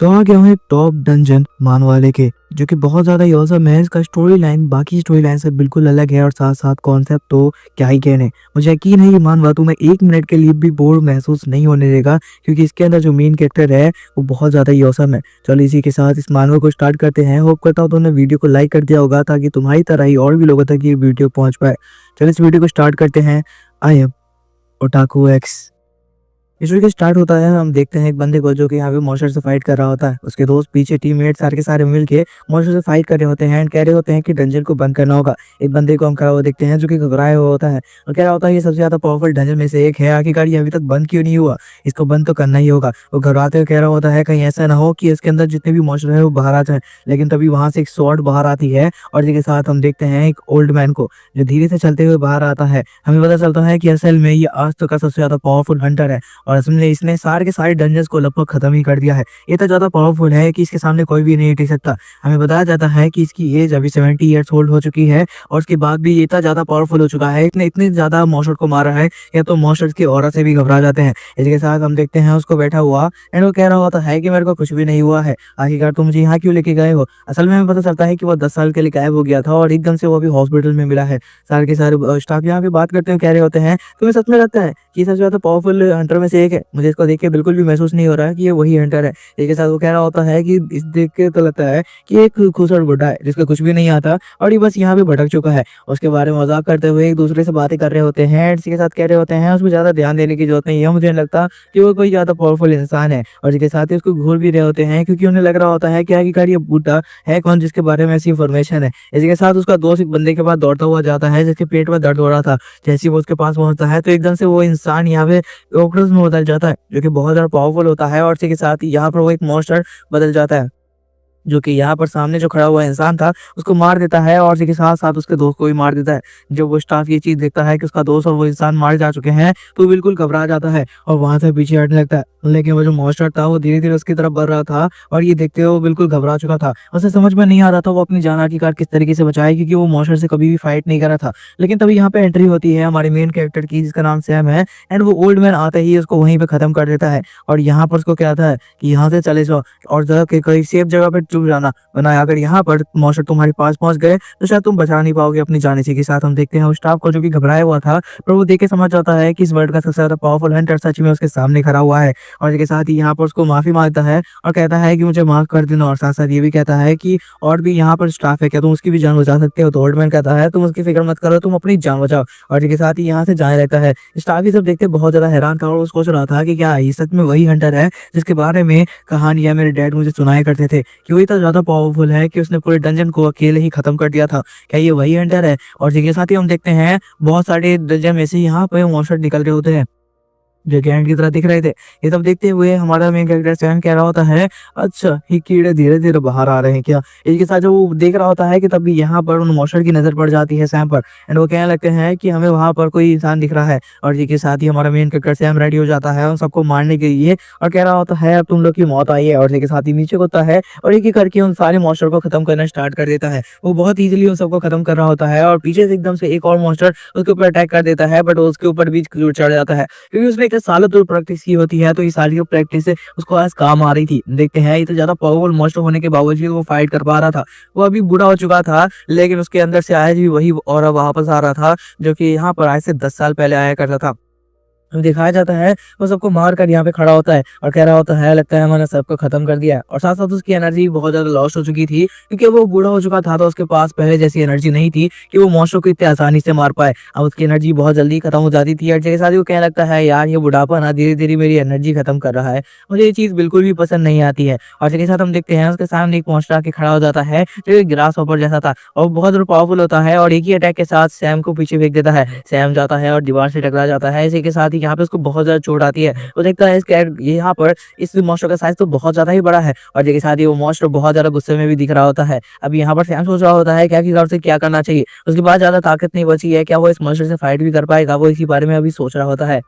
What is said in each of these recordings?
तो आ गया हूँ एक टॉप डंजन मान वाले के, जो कि बहुत ज़्यादा ही ऑसम है। इसका स्टोरी लाइन बाकी स्टोरी लाइन से बिल्कुल अलग है और साथ साथ कॉन्सेप्ट तो क्या ही कहने। मुझे यकीन है ये मान बातों में 1 मिनट के लिए भी बोर महसूस नहीं होने देगा, क्योंकि इसके अंदर जो मेन कैरेक्टर है वो बहुत ज़्यादा ही ऑसम है। चलो इसी के साथ इस मानवा को स्टार्ट करते हैं। होप करता हूँ तुमने वीडियो को लाइक कर दिया होगा, ताकि तुम्हारी तरह ही और भी लोगों तक ये वीडियो पहुँच पाए। चलो इस वीडियो को स्टार्ट करते हैं। I am otaku x. इस वीडियो स्टार्ट होता है, हम देखते हैं एक बंदे को जो कि यहाँ पे मॉन्स्टर से फाइट कर रहा होता है। उसके दोस्त पीछे टीममेट सारे के सारे मिल के मॉन्स्टर से फाइट कर रहे होते हैं एंड कह रहे होते हैं कि डंजन को बंद करना होगा। एक बंदे को हम खड़ा हुआ देखते हैं जो कि घबराया हुआ होता है और कह रहा होता है ये सबसे ज्यादा पावरफुल डंजन में से एक है, आखिरकार ये अभी तक बंद क्यों नहीं हुआ, इसको बंद तो करना ही होगा। वो घबराते हुए कह रहा होता है कहीं ऐसा ना हो कि इसके अंदर जितने भी मॉन्स्टर है वो बाहर आ जाए। लेकिन तभी वहां से एक स्वॉर्ड बाहर आती है और जिसके साथ हम देखते हैं एक ओल्ड मैन को जो धीरे से चलते हुए बाहर आता है। हमें पता चलता है कि असल में ये आज तक का सबसे ज्यादा पावरफुल हंटर है और असल में इसने सारे के सारे डंजन्स को लगभग खत्म ही कर दिया है। ये तो ज्यादा पावरफुल है कि इसके सामने कोई भी नहीं टिक सकता। हमें बताया जाता है कि इसकी एज अभी 70 ईयर्स ओल्ड हो चुकी है और उसके बाद भी ये इतना ज्यादा पावरफुल हो चुका है, इतने इतने ज्यादा मॉन्स्टर को मारा है या तो मॉन्स्टर्स की ऑरा से भी घबरा जाते हैं। इसके साथ हम देखते हैं उसको बैठा हुआ एंड वो कह रहा होता है कि मेरे को कुछ भी नहीं हुआ है, आखिरकार तुम मुझे यहाँ क्यों लेके गए हो। असल में हमें पता चलता है कि वो 10 साल के लिए गायब हो गया था और एकदम से वो अभी हॉस्पिटल में मिला है। सारे के सारे स्टाफ यहाँ पे बात करते हुए कह रहे होते हैं तुम्हें सच में लगता है कि सबसे ज्यादा पावरफुल हंटर में से एक है। मुझे इसको देख के बिल्कुल भी महसूस नहीं हो रहा है कि ये वही हंटर है। इसके साथ वो कह रहा होता है कि इस देख के तो लगता है कि एक खूसड़ बुड्ढा है जिसका कुछ भी नहीं आता और ये बस यहाँ पे भटक चुका है। उसके बारे में मजाक करते हुए एक दूसरे से बातें कर रहे होते हैं। इसी के साथ कह रहे होते हैं उसमें ज्यादा ध्यान देने की जरूरत नहीं है, मुझे नहीं लगता कि वो कोई ज्यादा पावरफुल इंसान है। और इसके साथ ही उसको घूर भी रहे होते हैं क्योंकि उन्हें लग रहा होता है कि आखिरकार ये बुड्ढा है कौन जिसके बारे में ऐसी इन्फॉर्मेशन है। इसके साथ उसका दोस्त एक बंदे के पास दौड़ता हुआ जाता है जिसके पेट में दर्द हो रहा था। जैसे ही वो उसके पास पहुंचता है तो एकदम से वो इंसान यहाँ पे ऑक्टोपस में बदल जाता है, जो कि बहुत ज्यादा पावरफुल होता है। और इसी के साथ ही यहाँ पर वो एक मॉन्स्टर बदल जाता है जो कि यहाँ पर सामने जो खड़ा हुआ इंसान था उसको मार देता है और इसी के साथ साथ उसके दोस्त को भी मार देता है। जब वो स्टाफ ये चीज देखता है कि उसका दोस्त और वो इंसान मार जा चुके हैं तो बिल्कुल घबरा जाता है और वहां से पीछे हटने लगता है। लेकिन वो जो मॉन्स्टर था वो धीरे धीरे उसकी तरफ बढ़ रहा था और ये देखते हुए वो बिल्कुल घबरा चुका था। उसे समझ में नहीं आ रहा था वो अपनी जान आखिरकार किस तरीके से बचाए, क्योंकि वो मॉन्स्टर से कभी भी फाइट नहीं करा था। लेकिन तभी यहाँ पे एंट्री होती है हमारे मेन कैरेक्टर की जिसका नाम सैम है एंड वो ओल्ड मैन आते ही उसको वहीं पे खत्म कर देता है और यहाँ पर उसको कहता है कि यहाँ से चले जाओ और जगह के कहीं सेफ जगह पे चुप जाना, वरना अगर यहाँ पर मॉन्स्टर तुम्हारे पास पहुंच गए तो शायद तुम बचा नहीं पाओगे अपनी जान। इसी के साथ हम देखते हैं उस स्टाफ को जो कि घबराया हुआ था, पर वो देख के समझ जाता है कि इस वर्ल्ड का सबसे ज्यादा पावरफुल हंटर सच में उसके सामने खड़ा हुआ है। और इसके साथ ही यहाँ पर उसको माफी मांगता है और कहता है कि मुझे माफ कर देना, और साथ साथ ये भी कहता है कि और भी यहाँ पर स्टाफ है, क्या तुम उसकी भी जान बचा सकते हो। तो ओल्ड मैन कहता है तुम उसकी फिक्र मत करो, तुम अपनी जान बचाओ। और इसके साथ ही यहाँ से जाने रहता है। स्टाफ ये सब देखते बहुत ज्यादा हैरान था और वो सोच रहा था कि क्या ये सच में वही हंटर है जिसके बारे में कहानियां मेरे डैड मुझे सुनाया करते थे, कि वो इतना ज्यादा पावरफुल है कि उसने पूरे डंजन को अकेले ही खत्म कर दिया था। क्या ये वही हंटर है। और इसके साथ ही हम देखते हैं बहुत सारे डंजन में से यहाँ पे मॉन्स्टर निकल रहे होते हैं जो गैंड की तरह दिख रहे थे। ये सब देखते हुए हमारा मेन कैरेक्टर सैम कह रहा होता है अच्छा ये कीड़े धीरे धीरे बाहर आ रहे हैं क्या। इसके साथ जो वो देख रहा होता है कि तभी यहाँ पर उन मॉन्स्टर की नजर पड़ जाती है सैम पर एंड वो कहने लगते हैं कि हमें वहां पर कोई इंसान दिख रहा है। और इसके साथ ही हमारा मेन कैरेक्टर सैम रेडी हो जाता है उन सबको मारने के लिए और कह रहा होता है अब तुम लोग की मौत आई है। और इसके साथ ही नीचे होता है और एक एक करके उन सारे मॉन्स्टर को खत्म करना स्टार्ट कर देता है। वो बहुत इजीली उन सबको खत्म कर रहा होता है और पीछे से एकदम से एक और मॉन्स्टर उसके ऊपर अटैक कर देता है, बट उसके ऊपर भी चढ़ जाता है क्योंकि उसने एक सालों तो प्रैक्टिस की होती है, तो इस साल की प्रैक्टिस से उसको आज काम आ रही थी। देखते हैं ये तो ज्यादा पावरफुल मॉन्स्टर होने के बावजूद वो फाइट कर पा रहा था। वो अभी बूढ़ा हो चुका था लेकिन उसके अंदर से आज भी वही और वापस आ रहा था जो कि यहाँ पर आज से 10 साल पहले आया करता था। दिखाया जाता है वो सबको मार कर यहाँ पे खड़ा होता है और कह रहा होता है लगता है मैंने सबको खत्म कर दिया है। और साथ साथ उसकी एनर्जी बहुत ज्यादा लॉस्ट हो चुकी थी क्योंकि वो बूढ़ा हो चुका था, तो उसके पास पहले जैसी एनर्जी नहीं थी कि वो मॉन्स्टर को इतने आसानी से मार पाए। अब उसकी एनर्जी बहुत जल्दी खत्म हो जाती थी और जैसे साथ ही वो कहने लगता है यार ये बुढ़ापा ना धीरे धीरे मेरी एनर्जी खत्म कर रहा है, मुझे ये चीज बिल्कुल भी पसंद नहीं आती है। और इसके साथ हम देखते हैं उसके सामने एक मॉन्स्टर आके खड़ा हो जाता है जो एक ग्रास हॉपर जैसा था और बहुत पावरफुल होता है और एक ही अटैक के साथ सैम को पीछे फेंक देता है। सैम जाता है और दीवार से टकरा जाता है। इसी के साथ ही यहाँ पे उसको बहुत ज्यादा चोट आती है। वो देखता है यहाँ पर इस मॉन्स्टर का साइज तो बहुत ज्यादा ही बड़ा है और इसके साथ ही वो मॉन्स्टर बहुत ज्यादा गुस्से में भी दिख रहा होता है। अब यहाँ पर सैम सोच रहा होता है क्या कि उसे क्या करना चाहिए, उसके पास ज्यादा ताकत नहीं बची है, क्या वो इस मॉन्स्टर से फाइट भी कर पाएगा, वो इसी बारे में अभी सोच रहा होता है।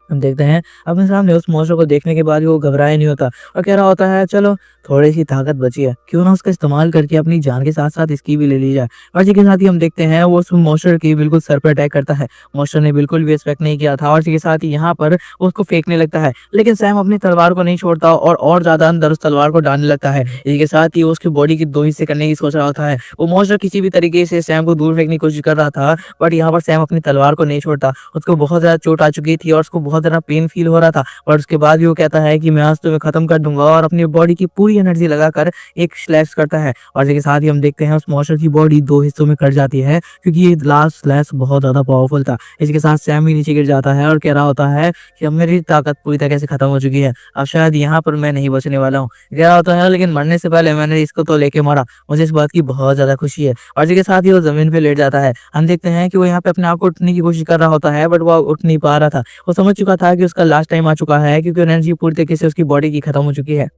हम देखते हैं अपने सामने उस मॉन्स्टर को देखने के बाद भी वो घबराया नहीं होता और कह रहा होता है चलो थोड़ी सी ताकत बची है, क्यों ना उसका इस्तेमाल करके अपनी जान के साथ साथ इसकी भी ले ली जाए। और इसी के साथ ही हम देखते हैं वो उस मॉन्स्टर की बिल्कुल सर पर अटैक करता है। मॉन्स्टर ने बिल्कुल भी एक्सपेक्ट नहीं किया था और इसी के साथ ही यहाँ पर उसको फेंकने लगता है, लेकिन सैम अपनी तलवार को नहीं छोड़ता और ज्यादा अंदर उस तलवार को डालने लगता है। इसी के साथ ही वो उसकी बॉडी की दो हिस्से करने की सोच रहा होता है। वो मॉन्स्टर किसी भी तरीके से सैम को दूर फेंकने की कोशिश कर रहा था, बट यहाँ पर सैम अपनी तलवार को नहीं छोड़ता। उसको बहुत ज्यादा चोट आ चुकी थी और उसको बहुत ज्यादा पेन फील हो रहा था, और उसके बाद भी वो कहता है कि मैं आज तुम्हें खत्म कर दूंगा, और अपनी बॉडी की पूरी एनर्जी लगाकर एक स्लैश करता है। और इसके साथ ही हम देखते हैं उस मॉन्स्टर की बॉडी दो हिस्सों में कट जाती है, क्योंकि ये लास्ट स्लैश बहुत ज्यादा पावरफुल था। इसके साथ सैम भी नीचे गिर जाता है और कह रहा होता है कि अब मेरी ताकत पूरी तरह से खत्म हो चुकी है, अब शायद यहाँ पर मैं नहीं बचने वाला हूँ। कह रहा होता है लेकिन मरने से पहले मैंने इसको तो लेके मारा, मुझे इस बात की बहुत ज्यादा खुशी है। और इसके साथ ही वो जमीन पे लेट जाता है। हम देखते हैं कि वो यहाँ पे अपने आप को उठने की कोशिश कर रहा होता है, बट वो उठ नहीं पा रहा था। वो समझ चुका था कि उसका लास्ट टाइम आ चुका है, क्योंकि एनर्जी पूरी तरीके से उसकी बॉडी की खत्म हो चुकी है।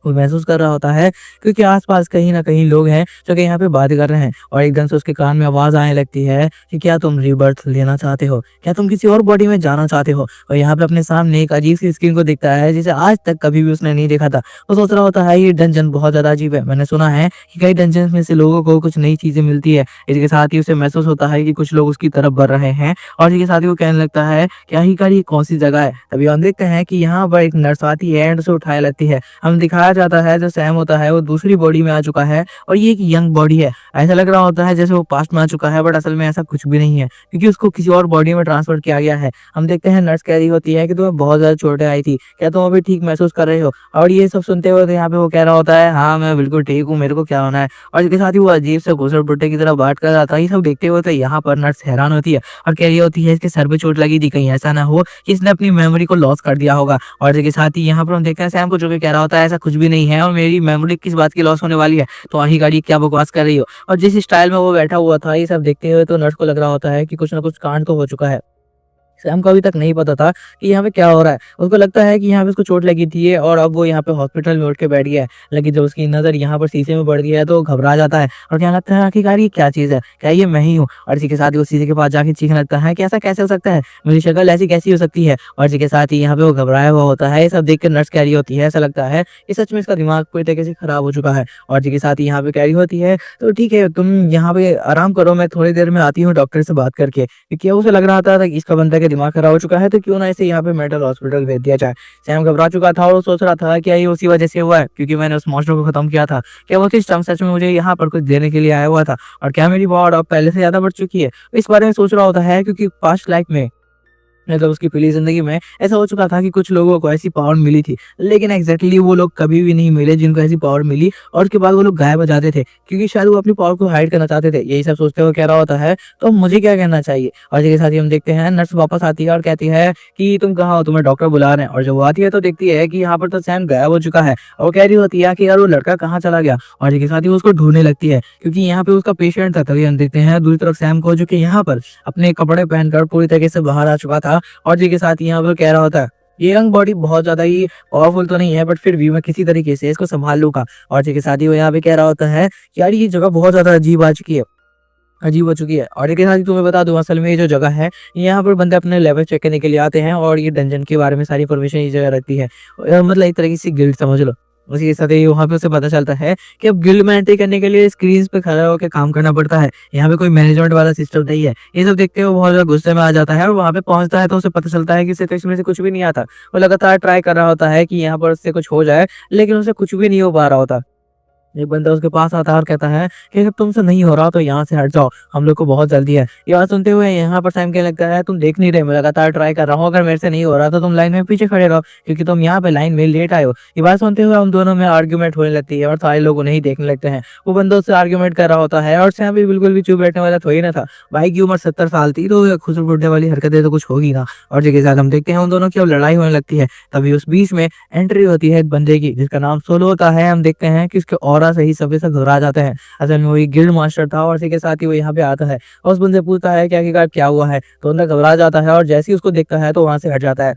वो महसूस कर रहा होता है क्योंकि आसपास कहीं न कहीं लोग हैं जो कि यहाँ पे बात कर रहे हैं, और एकदम से उसके कान में आवाज़ आने लगती है कि क्या तुम रीबर्थ लेना चाहते हो? क्या तुम किसी और बॉडी में जाना चाहते हो? और यहाँ पे अपने सामने एक अजीब-सी स्क्रीन को देखता है जिसे आज तक कभी भी उसने नहीं देखा था। वो सोच रहा होता है ये डंजन बहुत ज़्यादा अजीब है। मैंने सुना है कि कई डंजन्स में से लोगों को कुछ नई चीज़ें मिलती है। इसके साथ ही उसे महसूस होता है कि कुछ लोग उसकी तरफ बढ़ रहे हैं, और इसके साथ ही वो कहने लगता है कि आखिरकार ये कौन-सी जगह है? तभी हम देखते हैं कि यहाँ पर एक नर्स आती है एंड उसे उठाने लगती है। हमें दिखाया जाता है जो सैम होता है वो दूसरी बॉडी में आ चुका है, और ये एक यंग बॉडी है। ऐसा लग रहा होता है जैसे वो पास्ट में आ चुका है, बट असल में ऐसा कुछ भी नहीं है, क्योंकि उसको किसी और बॉडी में ट्रांसफर किया गया है। हम देखते हैं नर्स कह रही होती है कि तुम्हें बहुत ज्यादा चोटें आई थी, क्या तुम अभी ठीक महसूस कर रहे हो? और ये सब सुनते हुए तो यहाँ पे वो कह रहा होता है हाँ मैं बिल्कुल ठीक हूँ, मेरे को क्या होना है। और इसके साथ ही वो अजीब से घुसड़ बुट्टे की तरह बात कर रहा था। ये सब देखते हुए तो यहाँ पर नर्स हैरान होती है और कह रही होती है इसके सर पे चोट लगी थी, कहीं ऐसा ना हो कि इसने अपनी मेमोरी को लॉस कर दिया होगा। और इसके साथ ही यहाँ पर हम देखते हैं सैम को जो कि कह रहा होता है ऐसा कुछ भी नहीं है, और मेरी मेमोरी किस बात की लॉस होने वाली है, तो आखिरकार ये क्या बकवास कर रही हो। और जिस स्टाइल में वो बैठा हुआ था ये सब देखते हुए तो नर्स को लग रहा होता है कि कुछ ना कुछ कांड तो हो चुका है। सैम को अभी तक नहीं पता था कि यहाँ पे क्या हो रहा है। उसको लगता है कि यहाँ पे उसको चोट लगी थी और अब वो यहाँ पे हॉस्पिटल में उठ के बैठ गया है। लेकिन जब उसकी नज़र यहाँ पर शीशे में पड़ गई है तो वो घबरा जाता है और कहने लगता है आखिरकार ये क्या चीज़ है? क्या ये मैं ही हूँ? और इसी के साथ ही वो शीशे के पास जाके चीखने लगता है कि ऐसा कैसे हो सकता है? मेरी शक्ल ऐसी कैसी हो सकती है? और इसी के साथ ही यहाँ पे वो घबराया हुआ होता है। ये सब देख के नर्स कह रही होती है ऐसा लगता है कि सच में इसका दिमाग पूरी तरीके से खराब हो चुका है। और इसी के साथ ही यहाँ पे कह रही होती है तो ठीक है तुम यहाँ पे आराम करो, मैं थोड़ी देर में आती हूँ डॉक्टर से बात करके। क्योंकि उसे लग रहा था कि इसका बंदा का दिमाग खराब हो चुका है, तो क्यों ना इसे यहाँ पे मेंटल हॉस्पिटल भेज दिया जाए। सैम घबरा चुका था और वो सोच रहा था क्या ये उसी वजह से हुआ है क्योंकि मैंने उस मॉन्स्टर को खत्म किया था। क्या वो सिस्टम सच में मुझे यहाँ पर कुछ देने के लिए आया हुआ था, और क्या मेरी पावर अब पहले से ज्यादा बढ़ चुकी है? इस बारे में सोच रहा होता है क्योंकि पास्ट लाइफ में मतलब उसकी पिछली ज़िंदगी में ऐसा हो चुका था कि कुछ लोगों को ऐसी पावर मिली थी, लेकिन एग्ज़ैक्टली वो लोग कभी भी नहीं मिले जिनको ऐसी पावर मिली, और उसके बाद वो लोग गायब हो जाते थे, क्योंकि शायद वो अपनी पावर को हाइड करना चाहते थे। यही सब सोचते हुए कह रहा होता है, तो मुझे क्या कहना चाहिए? और इसी के साथ ही हम देखते हैं नर्स वापस आती है और कहती है कि तुम कहाँ हो? तुम्हें डॉक्टर बुला रहे हैं। और जब वो आती है तो देखती है कि यहाँ पर तो सैम गायब हो चुका है, और वो कह रही होती है कि यार वो लड़का कहाँ चला गया? और इसी के साथ ही वो उसको ढूँढने लगती है, क्योंकि यहाँ पे उसका पेशेंट था। तभी हम देखते हैं दूसरी तरफ सैम को जो कि यहाँ पर अपने कपड़े पहनकर पूरी तरीके से बाहर आ चुका था, और इसी के साथ यहाँ पर कह रहा होता है ये यंग बॉडी बहुत ज्यादा ही पावरफुल तो नहीं है, बट फिर भी मैं किसी तरीके से इसको संभाल लूंगा। और इसी के साथ ही वो यहाँ पे कह रहा होता है कि यार ये जगह बहुत ज्यादा अजीब हो चुकी है। और इसके साथ ही तुम्हें बता दूं असल में ये जो जगह है यहाँ पर बंदे अपने लेवल चेक करने के लिए आते हैं, और ये डंजन के बारे में सारी इन्फॉर्मेशन ये जगह रखती है। मतलब एक तरह की गिल्ड समझ लो। उसी के साथ ही वहाँ पे उसे पता चलता है कि अब गिल्ड में एंट्री करने के लिए स्क्रीन पे खड़ा होकर काम करना पड़ता है। यहाँ पे कोई मैनेजमेंट वाला सिस्टम नहीं है। ये सब देखते हुए बहुत ज्यादा गुस्से में आ जाता है, और वहाँ पे पहुंचता है तो उसे पता चलता है कि उसे तो इसमें से कुछ भी नहीं आता। वो लगातार ट्राई कर रहा होता है कि यहाँ पर उससे कुछ हो जाए, लेकिन उसे कुछ भी नहीं हो पा रहा होता। एक बंदा उसके पास आता है और कहता है कि अगर तुमसे नहीं हो रहा तो यहाँ से हट जाओ, हम लोग को बहुत जल्दी है। ये बात सुनते हुए यहाँ पर सैम कहने लगता है तुम देख नहीं रहे, मैं लगातार ट्राई कर रहा हूँ, अगर मेरे से नहीं हो रहा तो तुम लाइन में पीछे खड़े रहो, क्योंकि तुम यहाँ पे लाइन में लेट आए हो। ये बात सुनते हुए हम दोनों में आर्ग्यूमेंट होने लगती है और सारे लोग उन्हें ही देखने लगते हैं। वो बंदा उससे आर्ग्यूमेंट कर रहा होता है और सैम भी बिल्कुल भी चुप बैठने वाला थोड़ी ना था। भाई की उम्र 70 साल थी, तो खुश बुढ़ने वाली हरकतें तो कुछ होगी ना। और जिसके साथ हम देखते हैं उन दोनों की अब लड़ाई होने लगती है। तभी उस बीच में एंट्री होती है एक बंदे की जिसका नाम सोलो होता है। हम देखते हैं कि उसके ऑरा से ही सभी से घबरा जाते हैं। असल में वही गिल्ड मास्टर था, और इसी के साथ ही वो यहाँ पे आता है और उस बंदे से पूछता है कि आखिरकार क्या हुआ है, तो अंदर घबरा जाता है और जैसे ही उसको देखता है तो वहां से हट जाता है।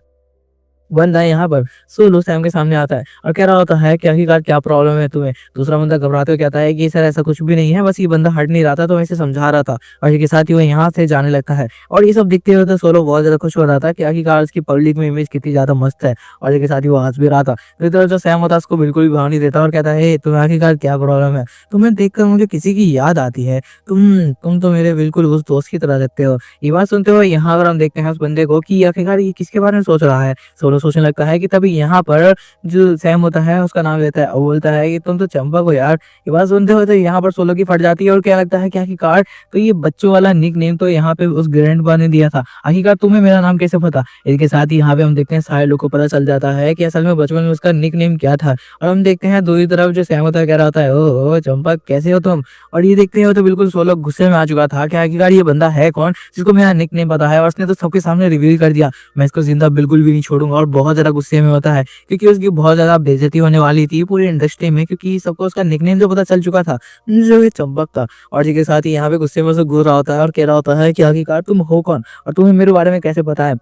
बंदा यहाँ पर सोलो सैम के सामने आता है और कह रहा होता है कि आखिरकार क्या प्रॉब्लम है तुम्हें। दूसरा बंदा घबराते हुए कहता है कि सर ऐसा कुछ भी नहीं है, बस ये बंदा हट नहीं रहा था तो मैं इसे समझा रहा था। और इसके साथ ही वो यहाँ से जाने लगता है और ये सब देखते हुए तो सोलो बहुत ज्यादा खुश हो रहा था कि आखिरकार उसकी पब्लिक में इमेज कितनी ज्यादा मस्त है। और इसके साथ ही वो हंस भी रहा था। तो इधर जो सैम होता है उसको बिल्कुल भी भाव नहीं देता और कहता है तुम्हें आखिरकार क्या प्रॉब्लम है, तुम्हें देखकर मुझे किसी की याद आती है, तुम तो मेरे बिल्कुल उस दोस्त की तरह लगते हो। ये बात सुनते हुए यहाँ पर हम देखते हैं उस बंदे को कि आखिरकार ये किसके बारे में सोच रहा है। सोलो सोचने लगता है कि तभी यहाँ पर जो सैम होता है उसका नाम लेता है और बोलता है कि तुम तो चंपक हो यार। ये बात सुनते हुए तो यहाँ पर सोलो की फट जाती है और क्या लगता है कि आखिरकार तो ये बच्चों वाला निक नेम तो यहाँ पे उस ग्रैंडपा ने दिया था, आखिरकार तुम्हें मेरा नाम कैसे पता। इसके साथ ही यहाँ पे हम देखते हैं सारे लोग को पता चल जाता है कि असल में बचपन में उसका निक नेम क्या था। और हम देखते हैं दूसरी तरफ जो सैम होता है कह रहा होता है ओ चंपक कैसे हो तुम। और ये देखते हो तो बिल्कुल सोलो गुस्से में आ चुका था कि आखिरकार ये बंदा है कौन जिसको मेरा निक नेम पता है और उसने तो सबके सामने रिवील कर दिया, मैं इसको जिंदा बिल्कुल भी नहीं छोड़ूंगा। और बहुत ज्यादा गुस्से में होता है क्योंकि उसकी बहुत ज्यादा बेइज्जती होने वाली थी पूरी इंडस्ट्री में, क्योंकि सबको उसका निकनेम जो पता चल चुका था जो ये चंपक था। और जी के साथ ही यहाँ पे गुस्से में उसे घूर रहा होता है और कह रहा होता है कि आखिरकार तुम हो कौन और तुम्हें मेरे बारे में कैसे पता है।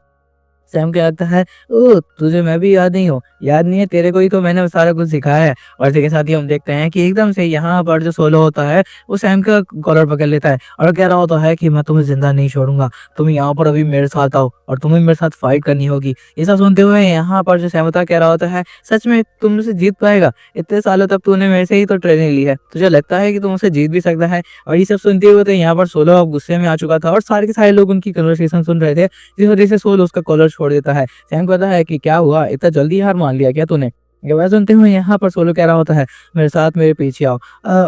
सैम क्या लगता है ओ तुझे मैं भी याद नहीं हूँ, याद नहीं है तेरे को ही तो मैंने सारा कुछ सिखाया है। और इसी के साथ ही हम देखते हैं कि एकदम से यहाँ पर जो सोलो होता है वो सैम का कॉलर पकड़ लेता है और कह रहा होता है कि मैं तुम्हें जिंदा नहीं छोड़ूंगा, तुम यहाँ पर अभी मेरे साथ आओ और तुम्हें मेरे साथ फाइट करनी होगी। ऐसा सुनते हुए यहाँ पर जो सैम होता है कह रहा होता है सच में तुम मुझसे जीत पाएगा, इतने सालों तक तूने मेरे से ही तो ट्रेनिंग ली है, तुझे लगता है कि तुम मुझसे जीत भी सकता है। और ये सब सुनते हुए तो यहाँ पर सोलो अब गुस्से में आ चुका था और सारे के सारे लोग उनकी कन्वर्सेशन सुन रहे थे, जिस वजह से सोलो उसका कॉलर छोड़ देता है। सैम कहता है कि क्या हुआ, इतना जल्दी हार मान लिया क्या तूने। ये बात सुनते हुए यहाँ पर सोलो कह रहा होता है मेरे साथ मेरे पीछे आओ।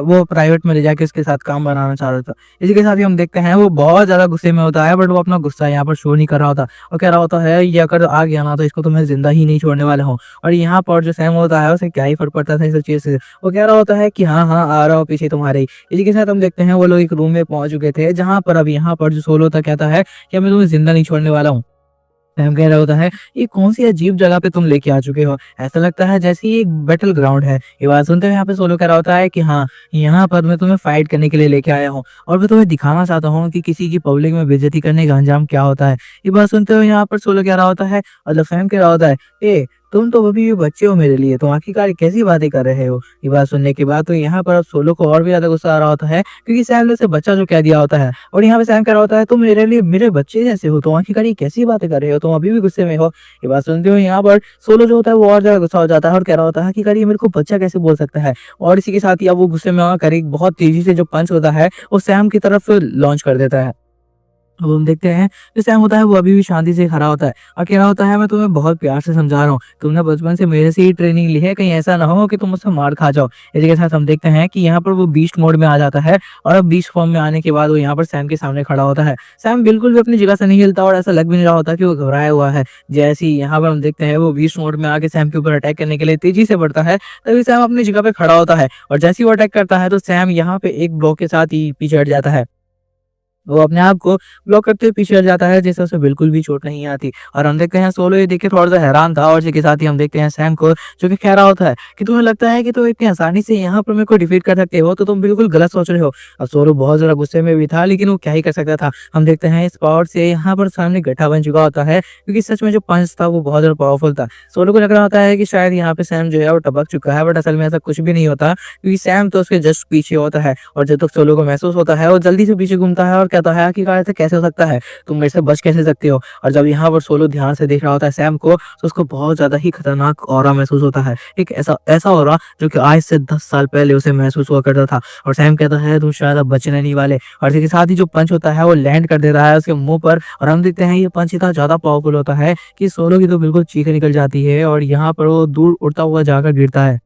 वो प्राइवेट में ले जाके उसके साथ काम बनाना चाह रहा था। इसी के साथ ही हम देखते हैं वो बहुत ज्यादा गुस्से में होता है बट वो अपना गुस्सा यहाँ पर शो नहीं कर रहा होता और कह रहा होता है ये अगर आ गया ना तो इसको तो मैं जिंदा ही नहीं छोड़ने वाला हूँ। और यहाँ पर जो सैम होता है उसे क्या ही फर्क पड़ता था इस चीज से, वो कह रहा होता है कि हाँ हाँ आ रहा हूँ पीछे तुम्हारे ही। इसी के साथ हम देखते हैं वो लोग एक रूम में पहुंच चुके थे जहाँ पर अब यहाँ पर जो सोलो था कहता है कि मैं तुम्हें जिंदा नहीं छोड़ने वाला हूँ। सैम कह रहा होता है ये कौन सी अजीब जगह पे तुम लेके आ चुके हो, ऐसा लगता है जैसे ये एक बैटल ग्राउंड है। ये बात सुनते हुए यहाँ पे सोलो कह रहा होता है कि हाँ यहाँ पर मैं तुम्हें फाइट करने के लिए लेके आया हूँ और मैं तुम्हें दिखाना चाहता हूँ कि किसी की पब्लिक में बेइज्जती करने का अंजाम क्या होता है। ये बात सुनते हुए यहाँ पर सोलो कह रहा होता है मतलब सैम कह रहा होता है ए तुम तो अभी भी बच्चे हो मेरे लिए, तुम आखिरकार कैसी बातें कर रहे हो। ये बात सुनने के बाद तो यहाँ पर अब सोलो को और भी ज्यादा गुस्सा आ रहा होता है क्योंकि सैम ने उसे बच्चा जो कह दिया होता है। और यहाँ पे सैम कह रहा होता है तुम मेरे लिए मेरे बच्चे जैसे हो, तुम आखिरकार ये कैसी बातें कर रहे हो, तुम अभी भी गुस्से में हो। ये बात सुनते हुए यहाँ पर सोलो जो होता है वो और ज्यादा गुस्सा हो जाता है और कह रहा होता है कि ये मेरे को बच्चा कैसे बोल सकता है। और इसी के साथ ही अब वो गुस्से में आकर एक बहुत तेजी से जो पंच होता है वो सैम की तरफ लॉन्च कर देता है। अब हम देखते हैं जो सैम होता है वो अभी भी शांति से खड़ा होता है और कह रहा होता है मैं तुम्हें बहुत प्यार से समझा रहा हूँ, तुमने बचपन से मेरे से ही ट्रेनिंग ली है, कहीं ऐसा ना हो कि तुम मुझसे मार खा जाओ। इसी के साथ हम देखते हैं कि यहाँ पर वो बीस्ट मोड में आ जाता है और अब बीस्ट फॉर्म में आने के बाद वो यहाँ पर सैम के सामने खड़ा होता है। सैम बिल्कुल भी अपनी जगह से नहीं हिलता और ऐसा लग भी नहीं रहा होता कि वो घबराया हुआ है। जैसे ही यहाँ पर हम देखते हैं वो बीस्ट मोड में आके सैम के ऊपर अटैक करने के लिए तेजी से बढ़ता है, तभी सैम अपनी जगह पे खड़ा होता है और जैसे ही वो अटैक करता है तो सैम यहाँ पे एक ब्लॉक के साथ ही पीछे हट जाता है। वो अपने आप को ब्लॉक करते हुए पीछे हट जाता है जिससे उसे बिल्कुल भी चोट नहीं आती। और हम देखते हैं सोलो ये देख के थोड़ा सा हैरान था और इसी के साथ ही हम देखते हैं सैम को जो कि कह रहा होता है कि तुम्हें लगता है कि तुम इतनी आसानी से यहाँ पर मेरे को डिफीट कर सकते हो तो तुम बिल्कुल गलत सोच रहे हो। और सोलो बहुत ज्यादा गुस्से में भी था लेकिन वो क्या ही कर सकता था। हम देखते हैं इस पावर से यहाँ पर सामने गड्ढा बन चुका होता है क्योंकि सच में जो पंच था वो बहुत ज्यादा पावरफुल था। सोलो को लग रहा होता है कि शायद यहाँ पे सैम जो है वो टपक चुका है बट असल में ऐसा कुछ भी नहीं होता क्योंकि सैम तो उसके जस्ट पीछे होता है और जब तक सोलो को महसूस होता है वो जल्दी से पीछे घूमता है और कहता है कि ऐसे कैसे हो सकता है, तुम मेरे से बच कैसे सकते हो। और जब यहाँ पर सोलो ध्यान से देख रहा होता है सैम को तो उसको बहुत ज्यादा ही खतरनाक ऑरा महसूस होता है, एक ऐसा ऐसा ऑरा जो कि आज से 10 साल पहले उसे महसूस हुआ करता था। और सैम कहता है तुम शायद अब बचने नहीं वाले। और इसके साथ ही जो पंच होता है वो लैंड कर देता है उसके मुंह पर और हम देखते हैं ये पंच इतना ज्यादा पावरफुल होता है कि सोलो की तो बिल्कुल चीख निकल जाती है और यहाँ पर वो दूर उड़ता हुआ जाकर गिरता है।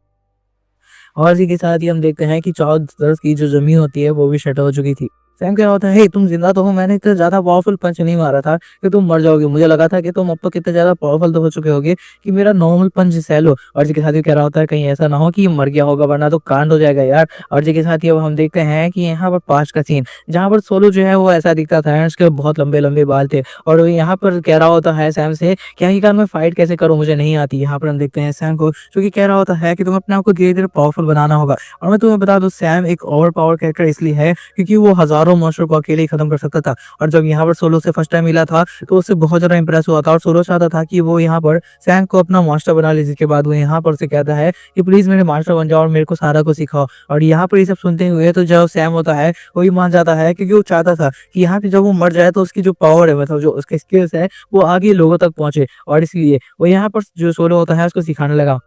और इसी के साथ ही हम देखते हैं कि चारों तरफ की जो जमीन होती है वो भी शट हो चुकी थी। सैम क्या होता है हे तुम जिंदा तो हो, मैंने इतना ज्यादा पावरफुल पंच नहीं मारा था कि तुम मर जाओगे, मुझे लगा था कि तुम अब तो कितने ज्यादा पावरफुल तो हो चुके होगे कि मेरा नॉर्मल पंच सह लो। और इसके साथ ही कह रहा होता है कहीं ऐसा ना हो कि ये मर गया होगा वरना तो कांड हो जाएगा यार। और इसके साथ ही अब हम देखते हैं कि यहाँ पर पास का सीन जहाँ पर सोलो जो है वो ऐसा दिखता था, उसके बहुत लंबे लंबे बाल थे और वो यहाँ पर कह रहा होता है सैम से कि आखिरकार मैं फाइट कैसे करूँ, मुझे नहीं आती। यहाँ पर हम देखते हैं सैम को जो कि कह रहा होता है कि तुम्हें अपने आप को धीरे धीरे पावरफुल बनाना होगा। और मैं तुम्हें बता दूं सैम एक ओवर पावर कैरेक्टर इसलिए है क्योंकि वो हजारों चारों मॉन्स्टर को अकेले ही खत्म कर सकता था। और जब यहाँ पर सोलो से फर्स्ट टाइम मिला था तो उससे बहुत ज़्यादा इंप्रेस हुआ था और सोलो चाहता था कि वो यहाँ पर सैम को अपना मास्टर बना ले, जिसके बाद वो यहाँ पर उसे कहता है कि प्लीज़ मेरे मास्टर बन जाओ और मेरे को सारा कुछ सिखाओ। और यहाँ पर ये सब सुनते हुए तो जो सैम होता है वही मान जाता है, क्योंकि वो चाहता था कि यहाँ पे जब वो मर जाए तो उसकी जो पावर है, मतलब जो उसके स्किल्स है, वो आगे लोगों तक पहुंचे। और इसलिए वो यहाँ पर जो सोलो होता है उसको सिखाने लगा।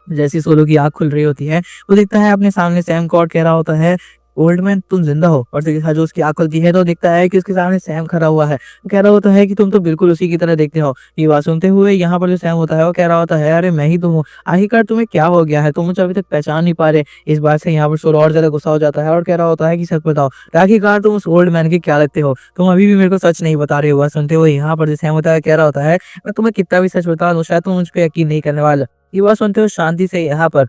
जैसे ही सोलो की आँख खुल रही होती है, वो देखता है अपने सामने सैम को और कह रहा होता है, ओल्ड मैन तुम जिंदा हो। और देखा जो उसकी आँख खुलती है तो दिखता है कि उसके सामने सैम खड़ा हुआ है। वो कह रहा होता है कि तुम तो बिल्कुल उसी की तरह देखते हो। ये बात सुनते हुए यहाँ पर जो सैम होता है वो कह रहा होता है, अरे मैं ही तो हूँ, आखिरकार तुम्हें क्या हो गया है, तुम मुझे अभी तक पहचान नहीं पा रहे। इस बात से यहाँ पर सोलो और ज्यादा गुस्सा हो जाता है और कह रहा होता है कि सच बताओ, आखिरकार तुम उस ओल्ड मैन के क्या लगते हो, तुम अभी भी मेरे को सच नहीं बता रहे हो। बात सुनते हुए यहाँ पर जो सैम होता है कह रहा होता है, मैं तुम्हें कितना भी सच बता दूं शायद तुम मुझ पर यकीन नहीं करने वाला। ये बात सुनते हुए शांति से यहाँ पर